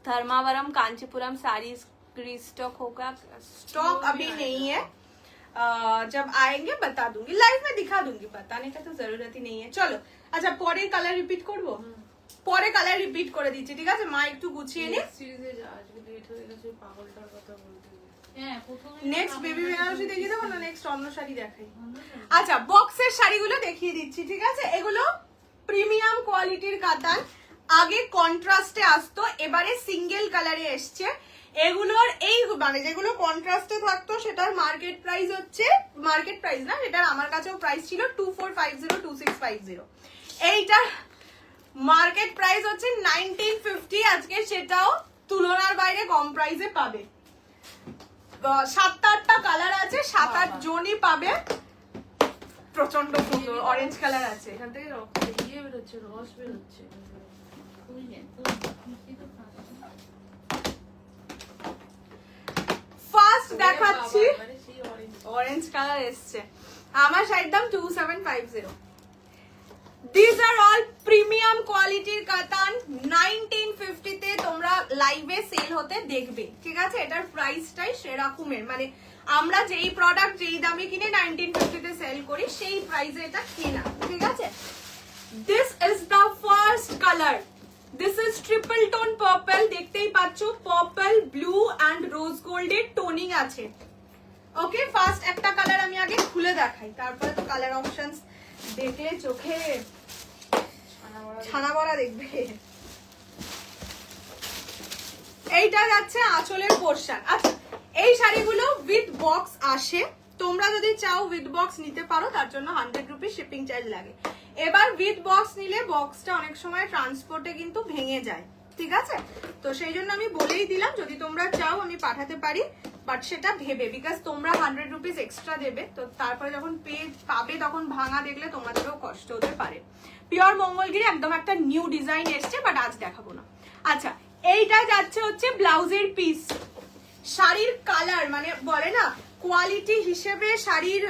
धर्मावरम कांचीपुरम साड़ी स्टॉक होगा? स्टॉक अभी नहीं है, जब आएंगे बता दूंगी, लाइव में दिखा दूंगी, बताने का तो जरूरत ही नहीं है। चलो আচ্ছা, পরে কালার রিপিট করবো, পরে কালার রিপিট করে দিচ্ছি। ঠিক আছে, মা একটু গুছিয়ে নি। সিরিজে আজকে লেট হয়ে গেছে, পাগলটার কথা বলতে হ্যাঁ, প্রথমে নেক্সট বেবি বেনারসি দেখিয়ে দেবো না, নেক্সট অন্য শাড়ি দেখাই। আচ্ছা, বক্সের শাড়িগুলো দেখিয়ে দিচ্ছি। ঠিক আছে, এগুলো প্রিমিয়াম কোয়ালিটির কাতান, আগে কন্ট্রাস্টে আসতো, এবারে সিঙ্গেল কালারে এসছে। এগুলোর এই মানে যেগুলো কন্ট্রাস্টে থাকতো সেটার মার্কেট প্রাইস হচ্ছে, মার্কেট প্রাইস না, সেটার আমার কাছেও প্রাইস ছিল 2450, 2650। এইটার মার্কেট প্রাইস হচ্ছে 1950, আজকে সেটাও তুলনার বাইরে কম প্রাইসে পাবে। 7-8টা কালার আছে, 7-8 জনই পাবে। প্রচন্ড সুন্দর অরেঞ্জ কালার আছে। এখান থেকে ইয়ে বেরোচ্ছে, রস বেরোচ্ছে। ফার্স্ট দেখাচ্ছি, অরেঞ্জ কালার এসছে। আমার শাড়ির দাম 2750। These are all প্রিমিয়াম কোয়ালিটির কাতান, 1950 তে তোমরা লাইভে সেল হতে দেখবে। ঠিক আছে, এটার প্রাইসটাই সেরকমের, মানে আমরা যেই প্রোডাক্ট যেই দামে কিনে 1950 তে সেল করি, সেই প্রাইসে এটা কেনা। ঠিক আছে, this is the first colour, this is triple tone purple. দেখতেই পাচ্ছ, পার্পল, ব্লু অ্যান্ড রোজ গোল্ডের টোনিং আছে। ওকে, ফার্স্ট একটা কালার আমি আগে খুলে দেখাই, তারপরে তো কালার অপশনস দেখলে চোখে ছানা বড়া দেখবে। এইটা যাচ্ছে আঁচলের পোর্শন। আচ্ছা, এই শাড়িগুলো উইথ বক্স আসে, তোমরা যদি চাও উইথ বক্স নিতে পারো, তার জন্য 100 রুপিস শিপিং চার্জ লাগে। এবার উইথ বক্স নিলে বক্সটা অনেক সময় ট্রান্সপোর্টে কিন্তু ভেঙে যায়। ঠিক আছে, তো সেই জন্য আমি বলেই দিলাম, যদি তোমরা চাও আমি পাঠাতে পারি, বাট সেটা ভেবে, বিকজ তোমরা 100 রুপিস এক্সট্রা দেবে, তো তারপরে যখন পাবে তখন ভাঙা দেখলে তোমাদেরও কষ্ট হতে পারে। পিওর মঙ্গলগিরি একদম একটা নিউ ডিজাইন এসছে, বাট আজ দেখাবো না। আচ্ছা, এইটা যাচ্ছে হচ্ছে ব্লাউজের পিস। শাড়ির কালার, মানে বলে না কোয়ালিটি হিসেবে শাড়ির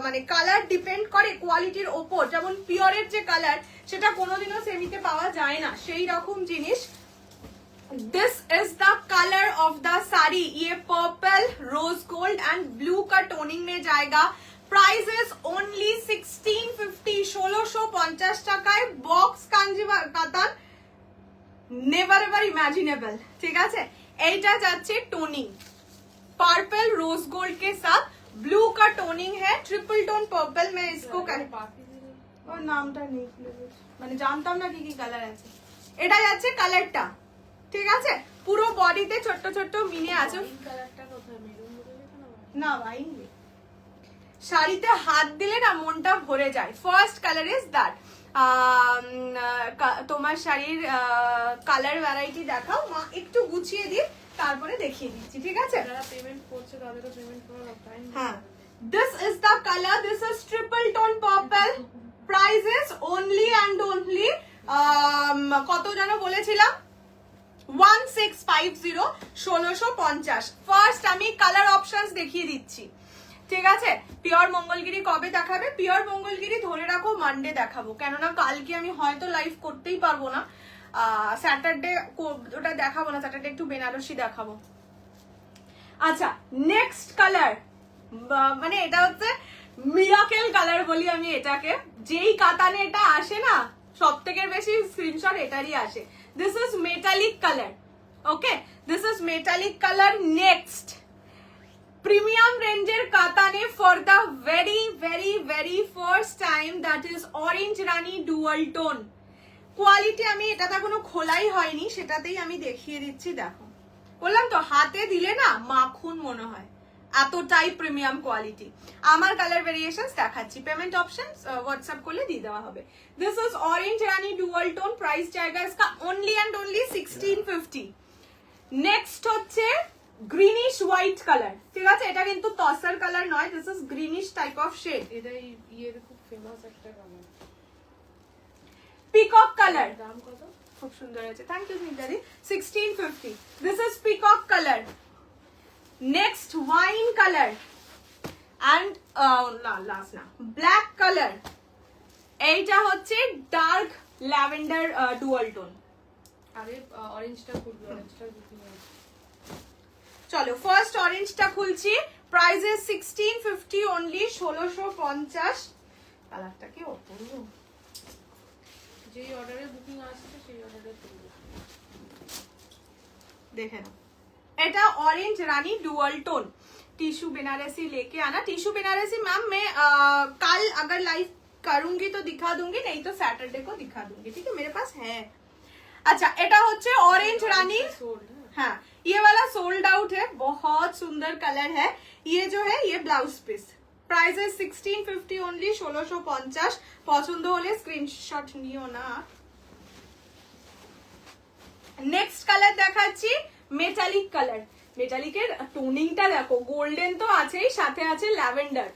মানে কালার ডিপেন্ড করে কোয়ালিটির ওপর। যেমন পিওরের যে কালার, সেটা কোনোদিনও সেমিতে পাওয়া যায় না, সেই রকম জিনিস। This is the colour of the sari, ये purple, rose gold and blue का टोनिंग में जाएगा। प्राइस इज ओनली 1650, 1650 টাকায় বক্স কাঞ্জিভার কাতান, নেভার এভার ইमेजिनेबल। ঠিক আছে, এইটা যাচ্ছে টোনিং, पर्पल रोज गोल्ड के साथ ब्लू का टोनिंग है, ट्रिपल टोन पर्पल में इसको और नामটা নেই, মানে জানতাম না কি কি কালার আছে। এটা যাচ্ছে কালারটা। ঠিক আছে, পুরো বডিতে ছোট্ট ছোট্ট মিনে আছে। না ভাই, শাড়িতে হাত দিলে না মনটা ভরে যায়। First colour is that. তোমার শাড়ির কালার ভ্যারাইটি দেখাও মা, একটু গুছিয়ে দিই, তারপরে দেখিয়ে দিচ্ছি। ঠিক আছে, যারা পেমেন্ট করছে তাদেরও পেমেন্ট করার টাইম। হ্যাঁ, This is the color. This is triple tone purple. Price is only and only কত যেন বলেছিলাম 1650 1650 ফার্স্ট আমি কালার অপশনস দেখিয়ে দিচ্ছি ঠিক আছে পিওর মঙ্গলগিরি কবে দেখাবে পিওর মঙ্গলগিরি ধরে রাখো মানডে দেখাবো কেননা কালকে আমি হয়তো লাইভ করতেই পারবো না স্যাটারডে ওটা দেখাবো না স্যাটারডে একটু বেনারসি দেখাবো আচ্ছা নেক্সট কালার মানে এটা হচ্ছে মিরাকেল কালার বলি আমি এটাকে যেই কাতানে এটা আসে না সবথেকে বেশি স্ক্রিনশট এটারই আসে this is metallic colour okay this is metallic colour next premium রেঞ্জের কাতানে for the very very very first time that is orange Rani dual tone quality আমি এটাতে এখনো খোলাই হয়নি সেটাতেই আমি দেখিয়ে দিচ্ছি দেখো বললাম তো হাতে দিলে না মাখন মনে হয় এতটাই প্রিমিয়াম কোয়ালিটি আমার কালার ভেরিয়েশনস দেখাচ্ছি পেমেন্ট অপশনস হোয়াটসঅ্যাপ করলে দিয়ে দেওয়া হবে this is orange Rani dual tone price জায়গা इसका only and only 1650 নেক্সট হচ্ছে গ্রিনিশ হোয়াইট কালার ঠিক আছে এটা কিন্তু তসর কালার নয় this is greenish type of shade এটা ইয়ের খুব ফেমাস একটা কালার পিকক কালার দাম কত খুব সুন্দর আছে থ্যাংক ইউ নিদাদি 1650 this is peacock colour next wine colour and last না ব্ল্যাক কালার এইটা হচ্ছে ডার্ক ল্যাভেন্ডার ডুয়াল টোন আরে অরেঞ্জটা খুলবে অরেঞ্জটা বুকিং আছে চলো ফার্স্ট অরেঞ্জটা খুলছি প্রাইস ইজ 1650 অনলি 1650 কালারটা কি অপূর্ব যেই অর্ডারে বুকিং আসছে সেই অর্ডারে তুলবে देखे ना এটা ऑरेंज रानी डुअल टोन टिश्यू बनारसी लेके आना टिश्यू बनारसी मैम मैं कल अगर लाइव करूंगी तो दिखा दूंगी नहीं तो सैटरडे को दिखा दूंगी ठीक है मेरे पास है अच्छा এটা হচ্ছে ऑरेंज रानी সোল্ড हाँ ये वाला सोल्ड आउट है बहुत सुंदर कलर है ये जो है ये ब्लाउज पीस प्राइस है 1650 ओनली 1650 পছন্দ হলে স্ক্রিনশট নিও না নেক্সট কালার দেখাচ্ছি মেটালিক কালার মেটালিকের টোনিংটা দেখো গোল্ডেন তো আছেই সাথে আছে ল্যাভেন্ডার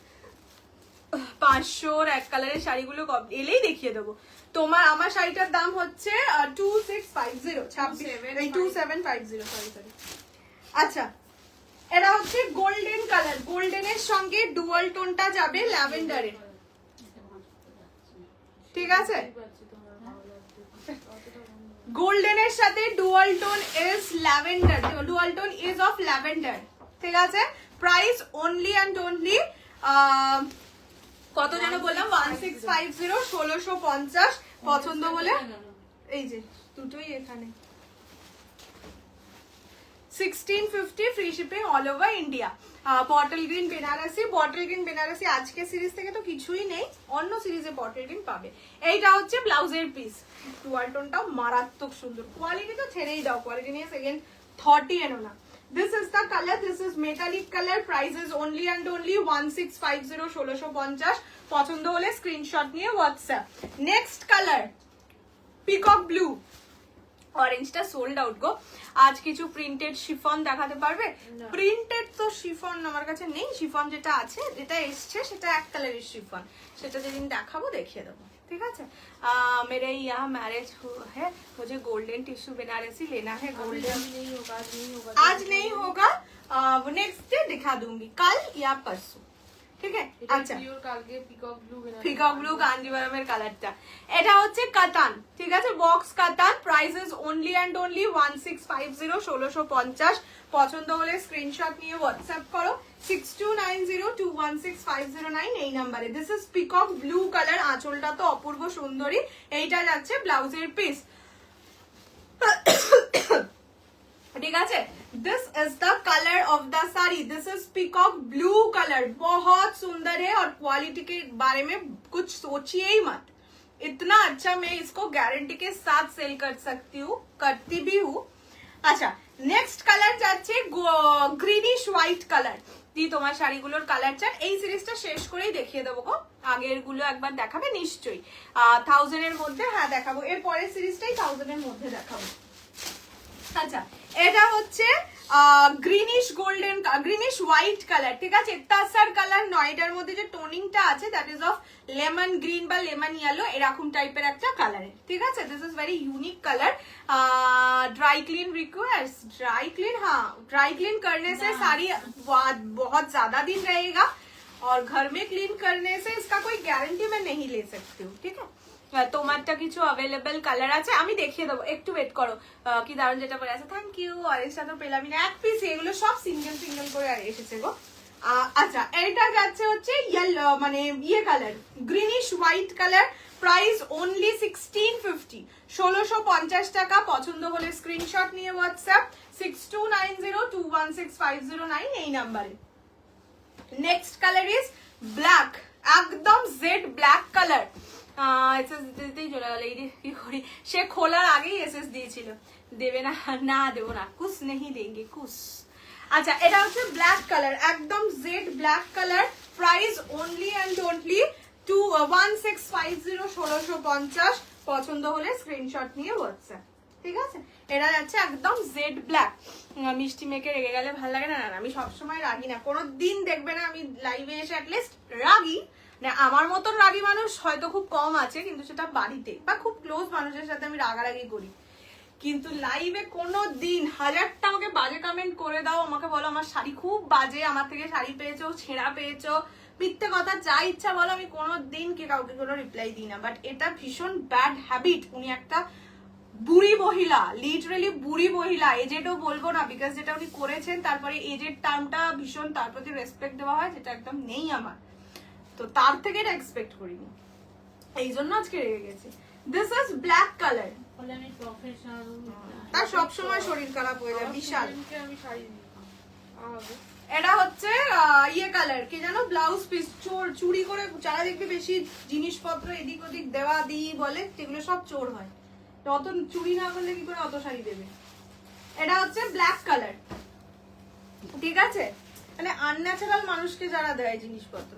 500 এক কালারের শাড়িগুলো এলেই দেখিয়ে দেবো তোমার আমার শাড়িটার দাম হচ্ছে 2650 2750 সরি আচ্ছা এটা হচ্ছে গোল্ডেন কালার গোল্ডেনের সঙ্গে ডুয়াল টোনটা যাবে ল্যাভেন্ডারে ঠিক আছে পাচ্ছি তোমার ভালো লাগছে কতটা গোল্ডেনের সাথে dual tone is lavender dual tone is of lavender ঠিক আছে প্রাইস অনলি এন্ড অনলি কত যেন বললাম 1650 1650 পছন্দ হলে এই যে দুটোই এখানে 1650 free shipping all over India bottle green Benarasi আজকে সিরিজ থেকে তো কিছুই নেই অন্য সিরিজে বটল গ্রিন পাবে এইটা হচ্ছে ব্লাউজের পিস ডুয়াল টোনটাও মারাত্মক সুন্দর কোয়ালিটি তো ছেড়েই দাও কোয়ালিটি নিয়ে সেকেন্ড 30 এনো না This is the color. This is metallic color. Price is only and only 1650 1650 পছন্দ হলে স্ক্রিনশট নিয়ে WhatsApp next colour peacock blue অরেঞ্জটা সোল্ড আউট গো আজ কিছু প্রিন্টেড শিফন দেখাতে পারবে প্রিন্টেড তো শিফন আমার কাছে নেই শিফন যেটা আছে যেটা এসছে সেটা এক কালারের শিফন সেটা যেদিন দেখাবো দেখিয়ে দেবো ठीक है मेरे यहाँ मैरिज है मुझे गोल्डन टिश्यू बनारसी लेना है गोल्डन नहीं होगा आज नहीं होगा नेक्स्ट डे दिखा दूंगी कल या परसों ঠিক আছে আচ্ছা পিওর কালকে পিকক ব্লু কাঞ্জিভারমের কালারটা এটা হচ্ছে কাতান ঠিক আছে box katan price is only and only 1650 1650 পছন্দ হলে স্ক্রিনশট নিয়ে হোয়াটসঅ্যাপ করো 6290216509 এই নম্বরে this is peacock blue colour আঁচলটা তো অপূর্ব সুন্দরী এইটা যাচ্ছে ব্লাউজের পিস ठीक है this is the colour of the sari this is peacock blue colour बहुत सुंदर है और क्वालिटी के बारे में कुछ सोचिए ही मत इतना अच्छा मैं इसको गारंटी के साथ सेल कर सकती हूँ करती भी हूँ अच्छा नेक्स्ट कलर যাচ্ছে গ্রিনিশ হোয়াইট কালার দি তোমার শাড়িগুলোর কালার চার্ট এই সিরিজটা শেষ করেই দেখিয়ে দেবো গো আগের গুলো একবার দেখাবে নিশ্চয়ই 1000 এর মধ্যে হ্যাঁ দেখাবো এর পরের সিরিজটাই 1000 এর মধ্যে দেখাবো আচ্ছা এটা হচ্ছে greenish golden, greenish white colour, ঠিক আছে? তাসার কালার নয়, এটার মধ্যে যে টোনিংটা আছে that is of lemon green বা লেমন ইয়েলো, এরকম টাইপের একটা কালারের, ঠিক আছে? This is very unique colour. Dry clean request, dry clean, हाँ ड्राई क्लीन करने से साड़ी बहुत ज्यादा दिन रहेगा और घर में क्लीन करने से इसका कोई गारंटी मैं नहीं ले सकती हूँ, ठीक है? তোমারটা কিছু अवेलेबल কালার আছে, আমি দেখিয়ে দেবো, একটু ওয়েট করো। কি দারুণ যেটা পরে আছে, থ্যাংক ইউ। অরেঞ্জটা তো পেলামই না, এক পিস, এগুলো সব সিঙ্গেল সিঙ্গেল করে এসেছে গো। আচ্ছা, এটা যাচ্ছে হচ্ছে ইয়েলো, মানে ইয়ে colour, greenish white colour, price only 1650, 1650 টাকা। পছন্দ হলে স্ক্রিনশট নিয়ে হোয়াটসঅ্যাপ 6290216509 এই নাম্বারে। নেক্সট কালার ইজ ব্ল্যাক, একদম জেড ব্ল্যাক কালার। এসএস দিতেই চলে গেল, এই কি করি, সে খোলার আগেই এসএস দিয়েছিল। দেবে না, না দেবো না, কুছ নেই দেঙ্গে কুছ। আচ্ছা, এটা হচ্ছে ব্ল্যাক কালার, একদম jet black colour, price only and only 1650, 1650। পছন্দ হলে স্ক্রিনশট নিয়ে হোয়াটসঅ্যাপ, ঠিক আছে? এটা যাচ্ছে একদম জেড ব্ল্যাক। মিষ্টি মেখে রেগে গেলে ভালো লাগে না, না আমি সবসময় রাগি না, কোনো দিন দেখবে না আমি লাইভে এসে অ্যাটলিস্ট রাগি না। আমার মতন রাগি মানুষ হয়তো খুব কম আছে, কিন্তু সেটা বাড়িতে বা খুব ক্লোজ মানুষের সাথে আমি রাগারাগি করি, কিন্তু লাইভে কোনো দিন, হাজারটা আমাকে বাজে কমেন্ট করে দাও, আমাকে বলো আমার শাড়ি খুব বাজে, আমার থেকে শাড়ি পেয়েছো, ছেঁড়া পেয়েছো, মিথ্যে কথা যা ইচ্ছা বলো, আমি কোনো দিন কে কাউকে কোনো রিপ্লাই দিই না। বাট এটা ভীষণ ব্যাড হ্যাবিট। উনি একটা বুড়ি মহিলা, লিটারালি বুড়ি মহিলা, এজেডও বলবো না, বিকজ যেটা উনি করেছেন, তারপরে এজেড টার্মটা ভীষণ তার প্রতি রেসপেক্ট দেওয়া হয়, যেটা একদম নেই আমার, তো তার থেকে এটা এক্সপেক্ট করিনি, এই জন্য আজকে রেগে গেছে। দিস ইজ ব্ল্যাক কালার, বলে আমি প্রফেশনাল, তার সবসময় শরীর খারাপ হয়ে যায় বিশাল। আমি শাড়ি দিই। এটা হচ্ছে ইয়ে কালার, কি জানো, ব্লাউজ পিস, চুরি করে যারা দেখবে বেশি জিনিসপত্র এদিক ওদিক দেওয়া দিই বলে, সেগুলো সব চোর হয়। অত চুরি না করলে কি করে অত শাড়ি দেবে? এটা হচ্ছে ব্ল্যাক কালার, ঠিক আছে? মানে আনন্যাচারাল মানুষকে যারা দেয় জিনিসপত্র।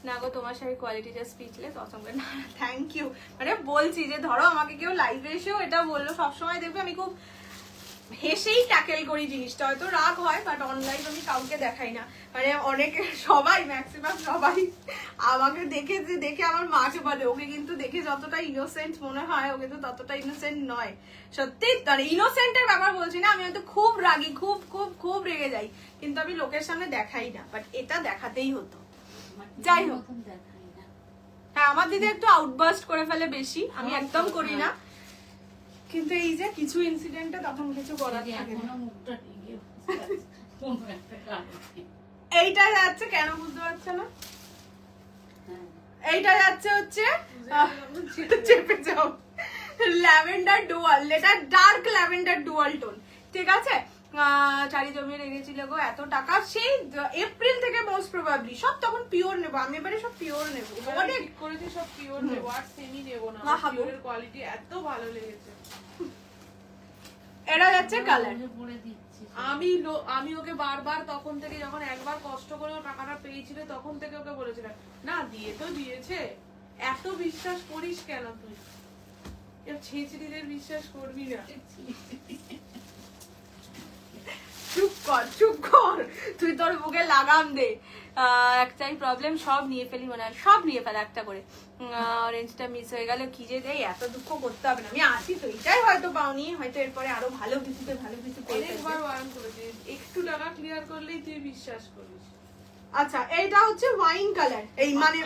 না গো, তোমার শাড়ির কোয়ালিটিটা স্পিচলেস, অসম্ভব। না, থ্যাংক ইউ। মানে বলছি যে ধরো আমাকে কেউ লাইভে এসেও এটা বললো, সবসময় দেখবে আমি খুব হেসেই ট্যাকেল করি জিনিসটা, হয়তো রাগ হয়, বাট অনলাইন আমি কাউকে দেখাই না। মানে অনেকে, সবাই, ম্যাক্সিমাম সবাই আমাকে দেখে আমার মাকে বলে, ওকে কিন্তু দেখে যতটা ইনোসেন্ট মনে হয়, ওকে তো ততটা ইনোসেন্ট নয়। সত্যি, মানে ইনোসেন্টের ব্যাপার বলছি না, আমি হয়তো খুব রাগি, খুব খুব খুব রেগে যাই, কিন্তু আমি লোকের সামনে দেখাই না, বাট এটা দেখাতেই হতো। যাই হোক, হ্যাঁ আমার দিদি একটু আউটবাস্ট করে ফেলে বেশি, আমি একদম করি না, কিন্তু এই যে কিছু ইনসিডেন্টে তখন কিছু করার থাকে না। এইটা যাচ্ছে, কেন বুঝতে পারছে না, এইটা যাচ্ছে হচ্ছে চেপে যাও, ল্যাভেন্ডার ডুয়াল, এটা ডার্ক ল্যাভেন্ডার ডুয়াল টোন, ঠিক আছে? চারি জমিয়ে রেখেছিল গো এত টাকা, সেই এপ্রিল থেকে মোস্ট প্রবাবলি সব তখন পিওর নেবো আমি, এবারে সব পিওর নেবো, অনেক করেছি সব পিওর নেবো, আর সেমি নেবো না, পিওরের কোয়ালিটি এত ভালো লেগেছে। এটা যাচ্ছে কালার, আমি ওকে বারবার তখন থেকে, যখন একবার কষ্ট করে ও টাকাটা পেয়েছিল, তখন থেকে ওকে বলেছিলাম, না দিয়ে তো দিয়েছে, এত বিশ্বাস করিস কেন তুই, ছেঁচড়িদের বিশ্বাস করবি না। চুপ কর, তুই তোর বুকে লাগাম দে। একটাই প্রবলেম, সব নিয়ে ফেলি মনে হয়, সব নিয়ে ফেলে একটা করে। অরেঞ্জটা মিস হয়ে গেল, কি যে দেয়, এত দুঃখ করতে হবে না, আমি আছি তো, এটাই হয়তো পাওনি, হয়তো এরপরে আরো ভালো কিছুতে ভালো কিছু অনেকবার বারণ করেছি, একটু টাকা ক্লিয়ার করলেই তুই বিশ্বাস করিস। আচ্ছা, এইটা হচ্ছে ওয়াইন কালার, এই মানে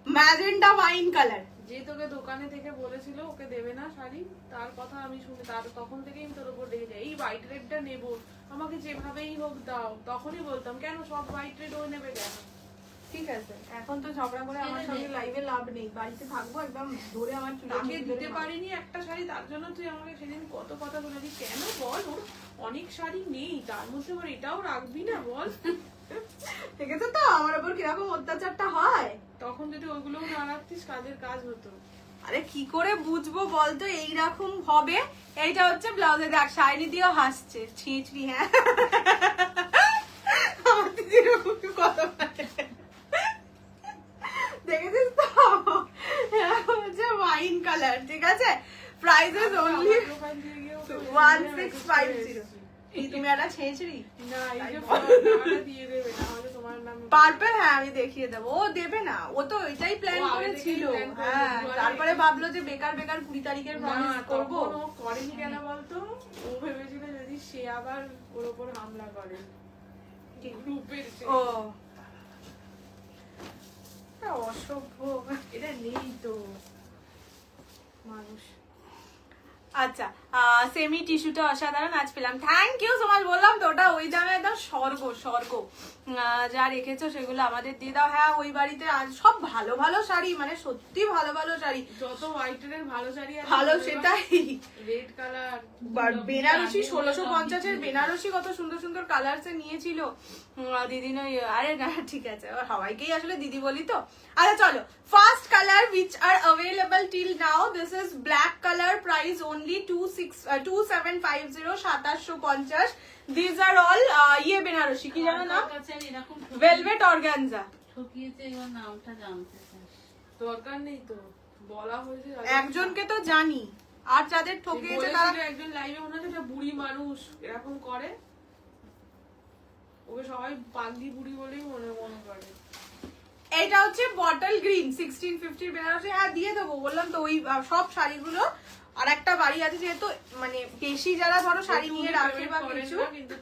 ম্যাজেন্টা ওয়াইন কালার। যে তোকে দোকানে থেকে বলেছিল ওকে দেবে না শাড়ি, তার কথা আমি শুনে, তার তখন থেকেই আমি তোর উপর রেগে যাই, এই হোয়াইট রেডটা নেবো, আমাকে যেভাবেই হোক দাও, তখনই বলতাম কেন সব হোয়াইট রেড ও নেবে কেন? ঠিক আছে, এখন তো ঝগড়া করে আমার সঙ্গে লাইভে লাভ নেই, বাড়িতে থাকবো একদম ধরে আমার তাকে দিতে পারিনি একটা শাড়ি, তার জন্য তুই আমাকে সেদিন কত কথা বলেছিস, কেন বল, ওর অনেক শাড়ি নেই, তার মধ্যে ওর এটাও রাখবি না বল। ঠিক আছে, তো আমার উপর কিরকম অত্যাচারটা হয়, তখন যদি ওগুলোও না রাখতিস কাজের কাজ হতো। আরে কি করে বুঝবো বলতো এইরকম হবে? এইটা হচ্ছে ব্লাউজে, দেখ শাড়ি দিয়েও হাসছে, ছিঁচড়ি। হ্যাঁ, আমার দিদির কথা দেখেছিস তো, হচ্ছে ওয়াইন কালার, ঠিক আছে? প্রাইসেস অনলি, দোকান দিয়ে গিয়ে 1650 এই তুমি একটা ছেঁচড়ি না এই যে নামটা দিয়ে দেবে না হলে তোমার নাম পার্পল। হ্যাঁ আমি দেখিয়ে দেবো, ও দেবে না, ও তো এটাই প্ল্যান ও আগে করেছিল। থেকেই plan করে হ্যাঁ দিয়েছিল। তারপরে ভাবলো যে বেকার বেকার 20 তারিখের না প্রমিস করবো। তখন ও করেনি কেন বলতো, ও ভেবেছিল যদি সে আবার ওর ওপর হামলা করে গ্রুপের ও অসভ্য, এটা নেই তো মানুষ। আচ্ছা সেমি টিস্যুটা অসাধারণ আজ পেলাম, থ্যাংক ইউ সো মাচ। বললাম তো ওটা ওই দামে একদম স্বর্গ স্বর্গ। যা রেখেছো সেগুলো আমাদের দিয়ে দাও। হ্যাঁ ওই বাড়িতে আজ সব ভালো ভালো শাড়ি, মানে সত্যি ভালো ভালো শাড়ি, যত হোয়াইটের ভালো শাড়ি আছে ভালো সেটাই। রেড কালার বেনারসি 1650 বেনারসি কত সুন্দর সুন্দর কালার্স নিয়েছিল দিদি। নয় আরে না ঠিক আছে, সবাইকেই আসলে দিদি বলি তো। আচ্ছা চলো, first colour which are available till now, this is black color, price only 2750 2750। these are all ইয়ে বেনারসি কি জানো নাম, এরকম velvet organza। ঠকিয়েছে, এবার নামটা জানতে চাই। দরকার নেই তো, বলা হয়েছে একজনকে তো জানি, আর যাদের ঠকিয়েছে তারা বলেছিল একজন লাইভে মনে হচ্ছে একটা বুড়ি মানুষ এরকম করে, ওকে সবাই পাগলি বুড়ি বলেই মনে করে। এটা হচ্ছে বটল গ্রিন 1650 বেনারসি। হ্যাঁ দিয়ে দেবো, বললাম তো ওই সব শাড়িগুলো। আর একটা বাড়ি আছে যেহেতু, মানে বেশি যারা ধরো শাড়ি নিয়ে রাখে বা কিছু, কিন্তু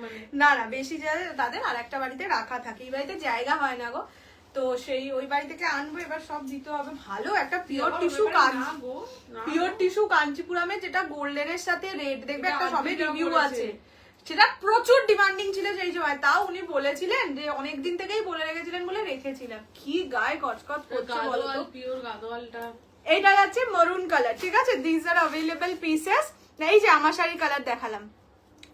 মানে না না বেশি যারা তাদের আর একটা বাড়িতে রাখা থাকে, এই বাড়িতে জায়গা হয় না গো, তো সেই ওই বাড়ি থেকে আনবো, এবার সব দিতে হবে। ভালো একটা পিওর টিস্যু পিওর টিস্যু কাঞ্চিপুরামে, যেটা গোল্ডেনের সাথে রেড, দেখবে একটা সবে রিভিউ আছে, সেটা প্রচুর ডিমান্ডিং ছিল সেই সময়। তাও উনি বলেছিলেন যে অনেকদিন থেকেই বলে রেখেছিলেন বলে রেখেছিলাম। কি গায়ে কচকচ করছে বলো তো। পিওর গাদোয়ালটা এইটা যাচ্ছে মরুন কালার, ঠিক আছে। This R available pieces. এই যে আমার শাড়ি কালার দেখালাম,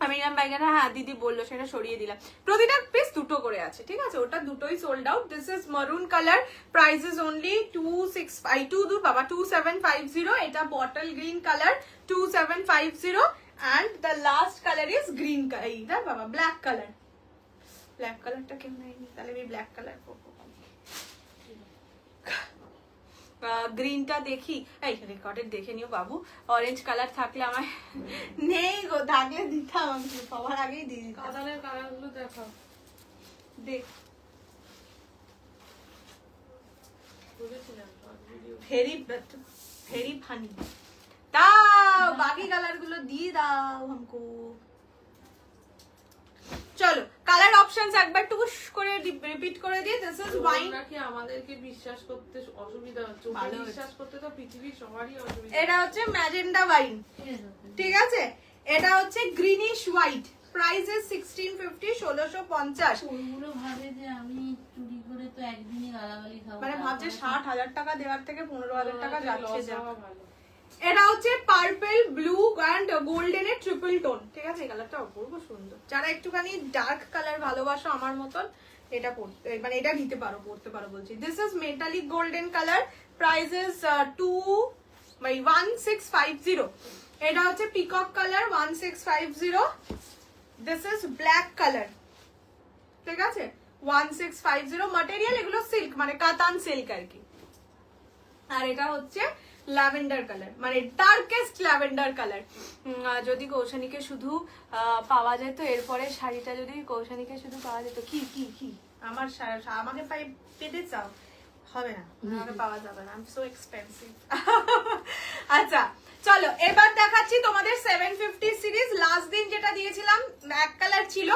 আমি এরকম বাইগানা, হ্যাঁ দিদি বললো সেটা সরিয়ে দিলাম। প্রতিটা পিস দুটো করে আছে, ঠিক আছে, ওটা দুটোই সোল্ড আউট। দিস ইজ মারুন কালার, প্রাইস ইজ অনলি 2750। এটা bottle green colour 2750। and the last color is green color, এইটা বাবা ব্ল্যাক কালার। ব্ল্যাক কালারটা কেউ নেয়নি, তাহলে আমি ব্ল্যাক কালার করবো। গ্রিনটা দেখি, এই রেকর্ডেড দেখে নিও বাবু। অরেঞ্জ কালার থাকলে আমার নেই গো, থাকলে দিতাম আমি সবার আগেই দিয়ে দিতাম। কাতানের কালার গুলো দেখাও, দেখ বুঝেছিলাম ভিডিও। Very very funny. দাও বাকি কালার গুলো দিয়ে দাও हमको। চলো কালার অপশনস একবার টুকুস করে রিপিট করে দিয়ে। This is wine. নাকি আমাদেরকে বিশ্বাস করতে অসুবিধা হচ্ছে, ভালো ওকে বিশ্বাস করতে তো পৃথিবীর সবারই অসুবিধা। এটা হচ্ছে ম্যাজেন্ডা ওয়াইন, ঠিক আছে। এটা হচ্ছে গ্রিনিশ হোয়াইট, প্রাইস ইজ 1650 1650। ওইগুলো ভাবে যে আমি চুরি করে তো একদিনই গালাগালি খাবো, মানে ভাবছে 60,000 টাকা দেওয়ার থেকে 15,000 টাকা যাচ্ছে যা। ভালো। এটা হচ্ছে পার্পল ব্লু অ্যান্ড গোল্ডেনের ট্রিপল টোন, ঠিক আছে। এই কালারটা অপূর্ব সুন্দর। যারা একটুখানি ডার্ক কালার ভালোবাসো আমার মতন, এটা পড়তে মানে এটা নিতে পারো, পড়তে পারো বলছি। This is metallic golden colour, price is 1650। এটা হচ্ছে peacock colour 1650। This is black colour, ঠিক আছে 1650। ম্যাটেরিয়াল এগুলো সিল্ক, মানে কাতান সিল্ক আর কি। আর এটা হচ্ছে ল্যাভেন্ডার কালার, মানে ডার্কেস্ট ল্যাভেন্ডার কালার। যদি কৌশানীকে শুধু পাওয়া যেত, এরপরে শাড়িটা যদি কৌশানীকে শুধু পাওয়া যেত, কি কি কি আমার আমাকে পেতে চাও, হবে না, আমাকে পাওয়া যাবে না, আই এম সো এক্সপেন্সিভ। আচ্ছা চলো এবার দেখাচ্ছি তোমাদের 750 সিরিজ। লাস্ট দিন যেটা দিয়েছিলাম এক কালার ছিল,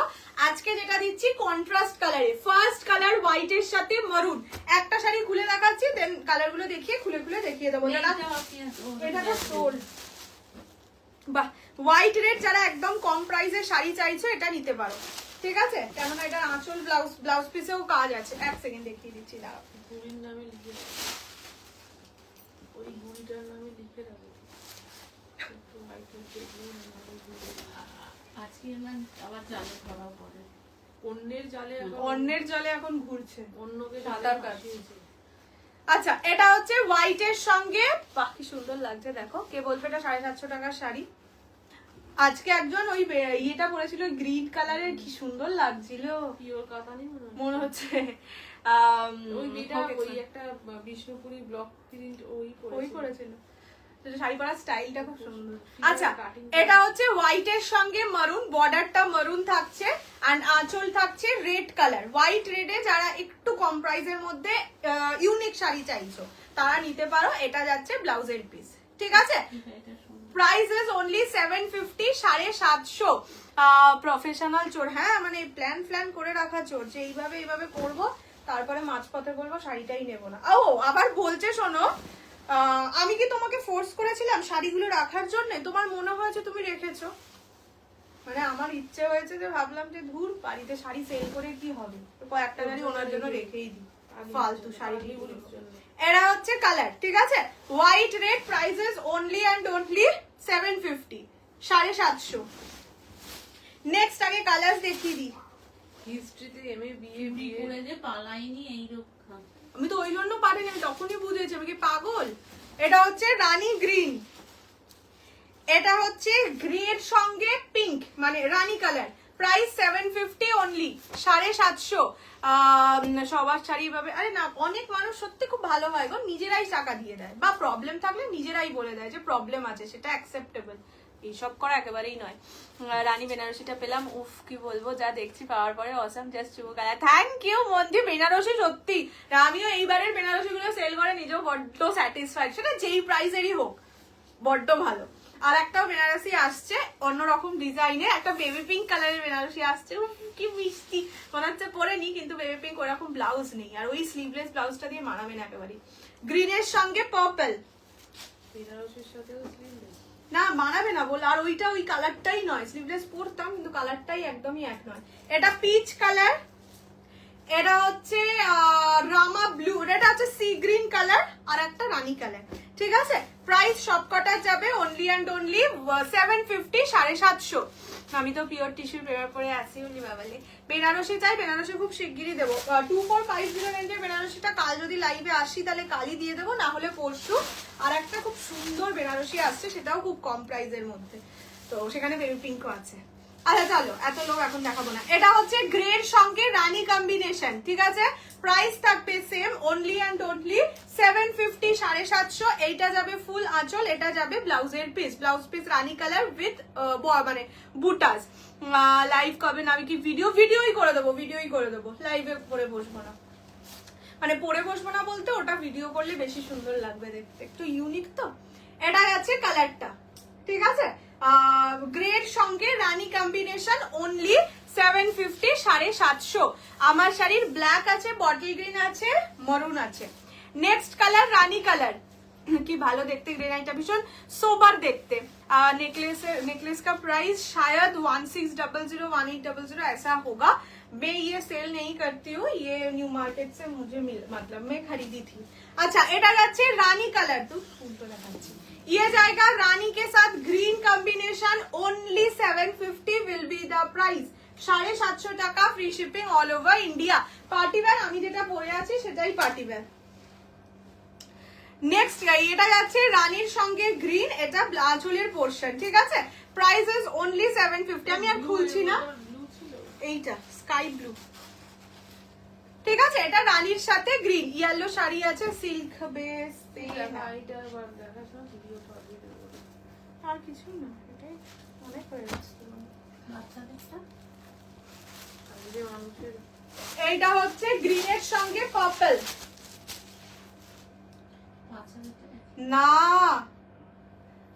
আজকে যেটা দিচ্ছি কন্ট্রাস্ট কালারে। ফার্স্ট কালার হোয়াইট এর সাথে মারুন। একটা শাড়ি খুলে দেখাচ্ছি, দেন কালার গুলো দেখিয়ে খুলে খুলে দেখিয়ে দেবো। এটা তো সোল্ড। বাহ, হোয়াইট রেড যারা একদম কম প্রাইসে শাড়ি চাইছো এটা নিতে পারো, ঠিক আছে। কেননা এটা আঁচল ব্লাউজ পিসেও কাজ আছে। এক সেকেন্ড দেখিয়ে দিচ্ছি, দাঁড়াও। বুড়ির নামে লিখে, ওই বুড়িটার নামে লিখে রাখো। আজকে আবার জালে ধরা পড়ে, অন্যের জালে অন্যের জলে এখন ঘুরছে, অন্যকে সাঁতার কাটিয়েছে। আচ্ছা এটা হচ্ছে হোয়াইট এর সঙ্গে, বাকি সুন্দর লাগছে দেখো। কে বলবে এটা 750 টাকার শাড়ি। আজকে একজন ওই ইয়েটা পরেছিল গ্রিন কালারের, কি সুন্দর লাগছিল, পিওর কাতানি মনে হচ্ছে। ওই মেয়েটা ওই একটা বিষ্ণুপুরি ব্লক প্রিন্ট ওই পরেছিল। শাড়ি পরার স্টাইলটা খুব সুন্দর। আচ্ছা, এটা হচ্ছে হোয়াইটের সঙ্গে মারুন, বর্ডারটা মারুন থাকছে এন্ড আঁচল থাকছে রেড কালার। হোয়াইট রেডে যারা একটু কম প্রাইসের মধ্যে ইউনিক শাড়ি চাইছো তারা নিতে পারো। এটা যাচ্ছে ব্লাউজের পিস, ঠিক আছে? Price is only 750, 750। প্রফেশনাল চোর, হ্যাঁ মানে প্ল্যান করে রাখা চোর যে এইভাবে করবো, তারপরে মাঝপথে বলবো শাড়িটাই নেবো না। ও আবার বলছে শোনো, আমি কি তোমাকে ফোর্স করেছিলাম শাড়িগুলো রাখার জন্য? তোমার মনে হয়েছে তুমি রেখেছো, মানে আমার ইচ্ছে হয়েছে যে ভাবলাম যে ধুর বাড়িতে শাড়ি সেল করে কি হবে, তো কয়েকটা শাড়ি ওনার জন্য রেখেই দিই, ফালতু শাড়ি। এরা হচ্ছে কালার, ঠিক আছে? White red, prices only and only 750, 750। Next আগে কালার দেখিয়ে দিই। হিস্ট্রিতে এমএ বিএ চুরি করে যে পালাইনি এই রক্ষা। আমি তো ওই জন্য পারিনি, আমি তখনই বুঝেছি আমি কি পাগল। এটা হচ্ছে রানী গ্রিন, এটা হচ্ছে গ্রের সঙ্গে পিঙ্ক মানে রানী কালার। Price 750 only, 750। সবার শাড়ি ভাবে, আরে না অনেক মানুষ সত্যি খুব ভালো হয় গো, নিজেরাই টাকা দিয়ে দেয়, বা প্রবলেম থাকলে নিজেরাই বলে দেয় যে প্রবলেম আছে, সেটা অ্যাকসেপ্টেবল। এইসব করা একেবারেই নয়। রানী বেনারসিটা পেলাম, উফ কি বলবো, যা দেখছি পাওয়ার পরে অসাম, জাস্ট চুমু colour. Thank you Manji. Banarasi সত্যি আমিও এইবারের বেনারসি গুলো সেল করে নিজেও বড্ড স্যাটিসফাইড, সেটা যেই প্রাইসেরই হোক, বড্ড ভালো। আর একটাও বেনারসি আসছে অন্যরকম ডিজাইনের, একটা বেবি পিঙ্ক কালারের বেনারসি আসছে, কি মিষ্টি মনে হচ্ছে পরে নি, কিন্তু বেবি পিঙ্ক ওরকম ব্লাউজ নেই, আর ওই স্লিভলেস ব্লাউজটা দিয়ে মানাবে না একেবারে। গ্রিনের সঙ্গে পার্পল, বেনারসির সাথেও স্লিভলেস না মানাবে না বল। আর ওইটা ওই কালারটাই নয়, স্লিভলেস পরতাম কিন্তু কালারটাই একদমই এক নয়। এটা পিচ কালার, এটা হচ্ছে রামা ব্লু, এটা হচ্ছে সি গ্রিন কালার, আর একটা রানী কালার, ঠিক আছে? প্রাইস সবকটা যাবে অনলি অ্যান্ড অনলি 750, 750। আমি তো পিওর টিস্যুর পেপার পরে আসি উনি বাবালে। বেনারসি চাই, বেনারসি খুব শিগগিরই দেবো। 2450 রেঞ্জের বেনারসিটা কাল যদি লাইভে আসি তাহলে কালই দিয়ে দেবো, না হলে পরশু। আর একটা খুব সুন্দর বেনারসি আসছে, সেটাও খুব কম প্রাইসের মধ্যে, তো সেখানে বেবি পিঙ্কও আছে। আচ্ছা চলো, এত লোক এখন দেখাবো না। এটা হচ্ছে গ্রের সঙ্গে রানী কম্বিনেশন, ঠিক আছে? প্রাইস থাকবে সেম, অনলি অ্যান্ড অনলি 750, 750। এইটা যাবে ফুল আঁচল, এটা যাবে ব্লাউজের piece, blouse piece Rani colour with মানে বুটাস। লাইভ কবে না, আমি কি ভিডিওই করে দেবো, লাইভে পরে বসবো না, মানে পরে বসবো না বলতে ওটা ভিডিও করলে বেশি সুন্দর লাগবে দেখতে, একটু ইউনিক তো। এটা আছে কালারটা, ঠিক আছে? গ্রের সঙ্গে রানী কম্বিনেশন, অনলি 750, 750। আমার শাড়ির ব্ল্যাক আছে, বটল গ্রিন আছে, মরুন আছে। নেক্সট কালার রানী কালার, কি ভালো দেখতে, গ্রেনাইটটা ভীষণ সোবার দেখতে। नेकलेस का प्राइस शायद 1600, 1800 ऐसा होगा। मैं ये सेल नहीं करती हूँ, ये न्यू मार्केट से मुझे मतलब मैं खरीदी थी। अच्छा এটা যাচ্ছে রানী কালার, তো ফুলটা দেখাচ্ছি। ये जाएगा रानी के साथ green combination, only 750 will be the price. 750 টাকা, free shipping all over India. Party wear আমি যেটা পরে আছি সেটাই পার্টি ওয়্যার। নেক্সট এটা যাচ্ছে রানীর সঙ্গে গ্রিন, এটা আঁচলের পোর্শন, ঠিক আছে? Price is only 750। আমি আর খুলছি না, এইটা স্কাই ব্লু, ঠিক আছে? এটা রানীর সাথে গ্রিন, ইয়েলো শাড়ি আছে, সিল্ক বেস, আর কিছু না, এটাই অনেক হয়ে যাচ্ছে। এইটা হচ্ছে গ্রিনের সঙ্গে পার্পল, না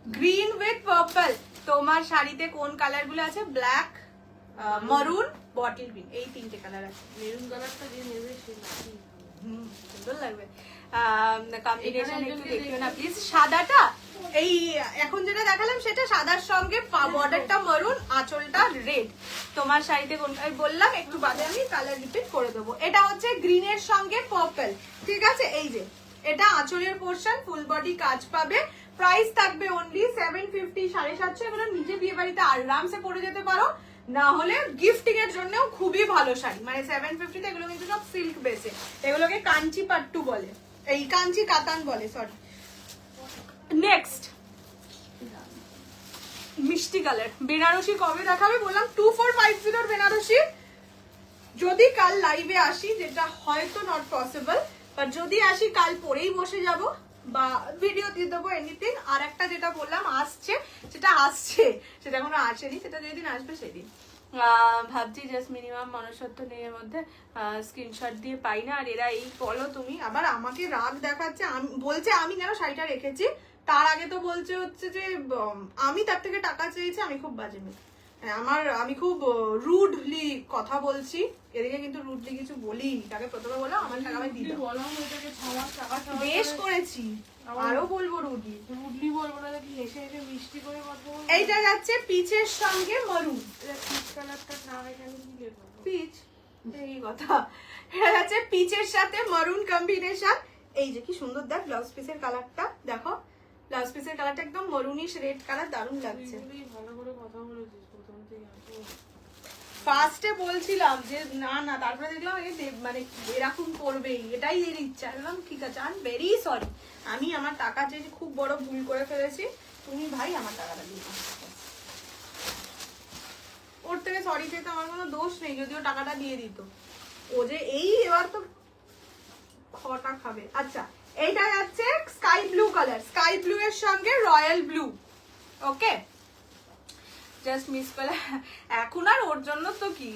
গ্রিন উইথ পার্পল। তোমার শাড়িতে কোন কালার গুলো আছে? ব্ল্যাক, মারুন, বটল গ্রিন, এই তিনটে কালার আছে। মেরুন কালারটা যে নেবে সে সুন্দর লাগবে। কম্বিনেশন একটু দেখিও না প্লিজ। সাদাটা এই এখন যেটা দেখালাম সেটা সাদার সঙ্গে বর্ডারটা মারুন, আঁচলটা রেড। তোমার শাড়িতে কোন বললাম একটু বাদে আমি কালার রিপিট করে দেবো। এটা হচ্ছে গ্রিনের সঙ্গে পার্পল, ঠিক আছে? এই যে এটা আঁচলের পোর্শন, ফুল বডি কাজ পাবে। প্রাইস থাকবে অনলি 750, 750। এগুলো নিজে বিয়ে বাড়িতে আরামসে পরে যেতে পারো, না হলে গিফটিং এর জন্যও খুবই ভালো শাড়ি। মানে 750 তে এগুলো কিন্তু সব সিল্ক বেসে, এগুলোকে কাঞ্চি পাট্টু বলে, এই কাঞ্চি কাতান বলে, সরি। নেক্সট মিষ্টি কালার বেনারসি কবে দেখাবে বললাম? 2450 বেনারসি। যদি কাল লাইভে আসি, যেটা হয়তো নট পসিবল, বাট যদি আসি কাল পরেই বসে যাব, বা ভিডিও দিয়ে দেবো এনিথিং। আর একটা যেটা বললাম আসছে, সেটা এখনো আসেনি, সেটা যেদিন আসবে সেদিন ভাবছি জাস্ট মিনিমাম মনুষ্যত্ব নেই এর মধ্যে, স্ক্রিনশট দিয়ে পাই না। আর এরা এই বলো তুমি আবার আমাকে রাগ দেখাচ্ছে, বলছে আমি কেন শাড়িটা রেখেছি, তার আগে তো বলছে হচ্ছে যে আমি তার থেকে টাকা চেয়েছি, আমি খুব বাজে মেয়ে। আমি খুব রুডলি কথা বলছি, এদিকে কিন্তু রুডলি কিছু বলি, তাকে প্রথমে বলো আমার টাকা আমি দিই, বেশ করেছি, আরো বলবো রুডলি বলবো না, হেসে হেসে মিষ্টি করে কথা বলবো। এইটা যাচ্ছে পিচের সঙ্গে মরুন, পিচ কালারটা না এখানে কি লেখো পিচ, এই কথা, এটা যাচ্ছে পিচের সাথে মরুন কম্বিনেশন। এই যে কি সুন্দর দেখ ব্লাউজ পিসের কালারটা, দেখো ব্লাউজ পিসের কালারটা একদম মরুনিশ রেড কালার, দারুণ লাগছে। ভালো করে কথা বলেছিস প্রথম থেকে। ফার্স্টে বলছিলাম যে না, তারপরে দেখলাম মানে এরকম করবেই, এটাই এর ইচ্ছা। বললাম ঠিক আছে, আই এম ভেরি সরি, আমি আমার টাকা চেয়ে খুব বড় ভুল করে ফেলেছি, তুমি ভাই আমার টাকাটা দিয়ে দাও। ওর থেকে সরি চেয়ে আমার কোনো দোষ নেই, যদিও টাকাটা দিয়ে দিত, ও যে এই এবার তো খটা খাবে। আচ্ছা এইটা যাচ্ছে sky blue colour, sky blue এর সঙ্গে রয়্যাল ব্লু, ওকে জাস্ট মিস করলে। এখন আর ওর জন্য তো কি,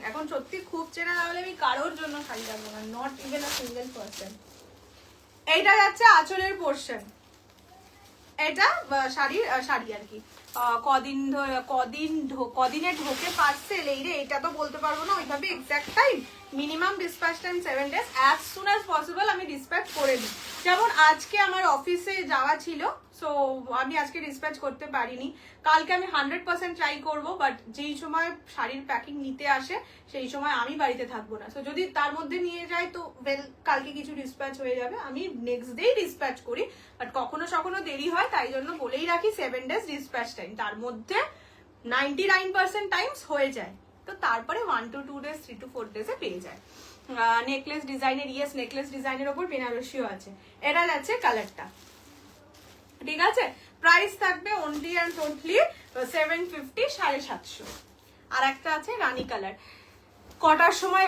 এখন সত্যি খুব চেনা না হলে আমি কারোর জন্য শাড়ি রাখবো না, not even a single person. এইটা যাচ্ছে আঁচলের পোর্শন, এটা শাড়ি আর কি কদিনে ঢোকে পার্সেল, এই রে এটা তো বলতে পারবো না ওইভাবে exact time, minimum dispatch time 7 days, as soon as possible আমি ডিসপ্যাচ করে দিই। যেমন আজকে আমার অফিসে যাওয়া ছিল, সো আমি আজকে ডিসপ্যাচ করতে পারিনি, কালকে আমি 100% ট্রাই করব, বাট যেই সময় শাড়ির প্যাকিং নিতে আসে সেই সময় আমি বাড়িতে থাকবো না, সো যদি তার মধ্যে নিয়ে যায় তো ওয়েল কালকে কিছু ডিসপ্যাচ হয়ে যাবে, আমি নেক্সট ডেই ডিসপ্যাচ করি, বাট কখনো দেরি হয়, তাই জন্য বলেই রাখি 7 days ডিসপ্যাচ টাইম, তার মধ্যে 99% টাইমস হয়ে যায়, তো তারপরে 1 to 2 days 3 to 4 days এ পেয়ে যায়। নেকলেস ডিজাইনের, ইয়েস নেকলেস ডিজাইনের ওপর বেনারসিও আছে। এটা যাচ্ছে কালারটা, ঠিক আছে, প্রাইস থাকবে অনলি অ্যান্ড টোটালি 750, 750। আর একটা আছে রানী কালার, কটার সময়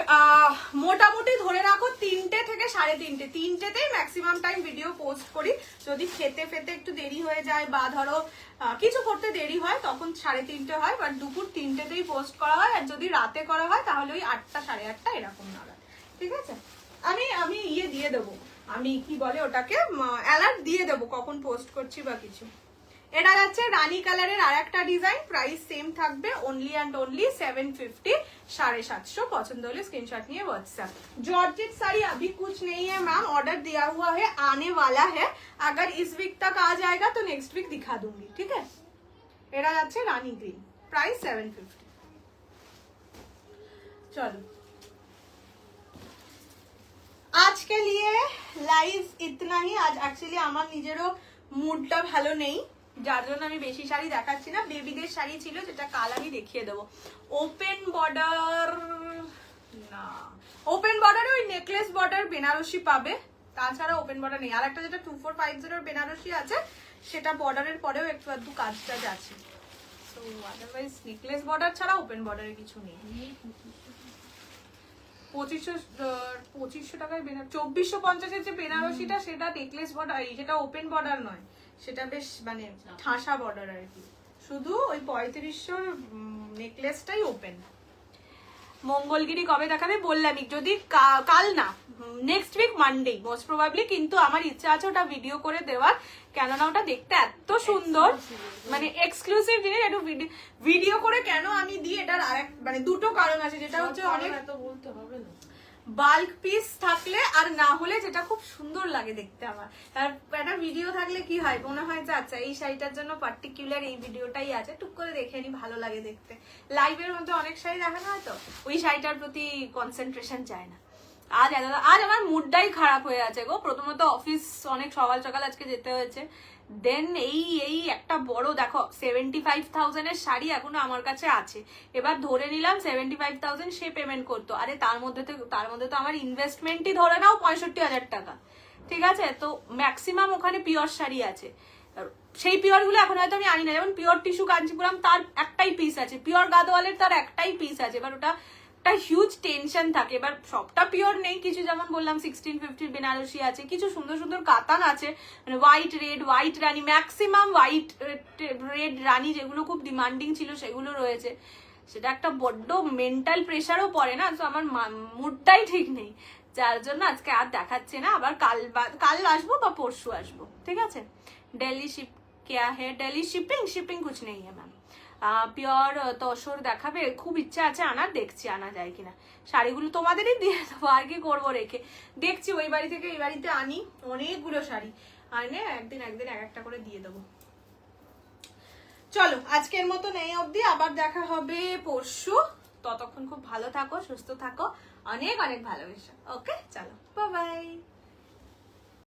মোটামুটি ধরে রাখো 3টে থেকে 3:30, 3টেতেই ম্যাক্সিমাম টাইম ভিডিও পোস্ট করি, যদি খেতে একটু দেরি হয়ে যায় বা ধরো কিছু করতে দেরি হয় তখন 3:30 হয়, বাট দুপুর 3টেতেই পোস্ট করা হয়, আর যদি রাতে করা হয় তাহলে ওই 8টা 8:30 এরকম নাগাদ, ঠিক আছে। আমি ইয়ে দিয়ে দেবো, আমি কি বলে ওটাকে অ্যালার্ট দিয়ে দেবো কখন পোস্ট করছি বা কিছু। এটা যাচ্ছে রানী কালারের আর একটা ডিজাইন, প্রাইস সেম থাকবে অনলি অ্যান্ড অনলি 750, 750। পছন্দ হলে स्क्रीनशॉट নিয়ে व्हाट्सएप। जॉर्जेट साड़ी अभी कुछ नहीं है मैम, ऑर्डर दिया हुआ है, आने वाला है, अगर इस वीक तक आ जाएगा तो नेक्स्ट वीक दिखा दूंगी, ठीक है। এটা যাচ্ছে রানী গ্রিন, প্রাইস 750। চলো आज के लिए लाइव इतना ही। आज एक्चुअली আমার নিজেরও মুডটা ভালো নেই, যার জন্য আমি বেশি শাড়ি দেখাচ্ছি না, বেবিদের শাড়ি ছিল যেটা কাল আমি দেখিয়ে দেবো। ওপেন বর্ডার না, ওপেন বর্ডারে ওই নেকলেস বর্ডার বেনারসি পাবে, তাছাড়া ওপেন বর্ডার নেই। আর একটা যেটা 2450 বেনারসি আছে, সেটা বর্ডারের পরেও একটু আধটু কাজ আছে, সো আদারওয়াইজ নেকলেস বর্ডার ছাড়া ওপেন বর্ডারে কিছু নেই। 2500 টাকায় 2450 যে বেনারসিটা, সেটা নেকলেস বর্ডার, সেটা ওপেন বর্ডার নয়, সেটা বেশ মানে ঠাসা বর্ডার আর কি, শুধু ওই 3500 নেকলেসটাই ওপেন। মঙ্গলগিরি কবে দেখাবে বললামই, যদি কাল না next week Monday most probably, কিন্তু আমার ইচ্ছা আছে ওটা ভিডিও করে দেওয়ার, কেননা ওটা দেখতে এত সুন্দর, মানে এক্সক্লুসিভ জিনিস, একটু ভিডিও করে কেন আমি দিই, এটার আরেক মানে দুটো কারণ আছে, যেটা হচ্ছে অনেক বলতে হবে না, বাল্ক পিস থাকলে আর না হলে যেটা খুব সুন্দর লাগে দেখতে, আমার তার একটা ভিডিও থাকলে কি হয় মনে হয় যে আচ্ছা এই শাড়িটার জন্য পার্টিকুলার এই ভিডিওটাই আছে, টুক করে দেখে নি, ভালো লাগে দেখতে। লাইভের মধ্যে অনেক শাড়ি দেখানো হয় তো ওই শাড়িটার প্রতি কনসেন্ট্রেশন চায় না। আজ আমার মুডটাই খারাপ হয়ে আছে গো, প্রথমত অফিস অনেক সকাল আজকে যেতে হয়েছে, দেন এই একটা বড় দেখো 75,000 এর শাড়ি এখনো আমার কাছে আছে, এবার ধরে নিলাম 75,000 সে পেমেন্ট করতো, আরে তার মধ্যে তো আমার ইনভেস্টমেন্টই ধরে নাও 65,000 টাকা, ঠিক আছে, তো ম্যাক্সিমাম ওখানে পিওর শাড়ি আছে, সেই পিওর গুলো এখন হয়তো আমি আনি না, যেমন পিওর টিস্যু কাঞ্চিপুরম তার একটাই পিস আছে, পিওর গাদোয়ালের তার একটাই পিস আছে, এবার ওটা একটা হিউজ টেনশন থাকে। এবার সবটা পিওর নেই, কিছু যেমন বললাম 1650 বেনারসি আছে, কিছু সুন্দর সুন্দর কাতান আছে, মানে হোয়াইট রেড, হোয়াইট রানী, ম্যাক্সিমাম হোয়াইট রেড রানী যেগুলো খুব ডিমান্ডিং ছিল সেগুলো রয়েছে। সেটা একটা বড্ড মেন্টাল প্রেশারও পড়ে না, তো আমার মুডটাই ঠিক নেই, যার জন্য আজকে আর দেখাচ্ছে না। আবার কাল আসবো বা পরশু আসবো, ঠিক আছে। दिल्ली शिप क्या है, दिल्ली शिपिंग कुछ नहीं है मैम। পিওর তসর দেখাবে, খুব ইচ্ছা আছে আনার, দেখছি আনা যায় কিনা। শাড়িগুলো তোমাদেরই দিয়ে দেবো, আর কি করবো রেখে, দেখছি ওই বাড়ি থেকে এই বাড়িতে আনি অনেকগুলো শাড়ি, আনে একদিন এক একটা করে দিয়ে দেবো। চলো আজকের মতন এই অবধি, আবার দেখা হবে পরশু। ততক্ষণ খুব ভালো থাকো, সুস্থ থাকো, অনেক অনেক ভালোবাসা। ওকে চলো, বাই বাই।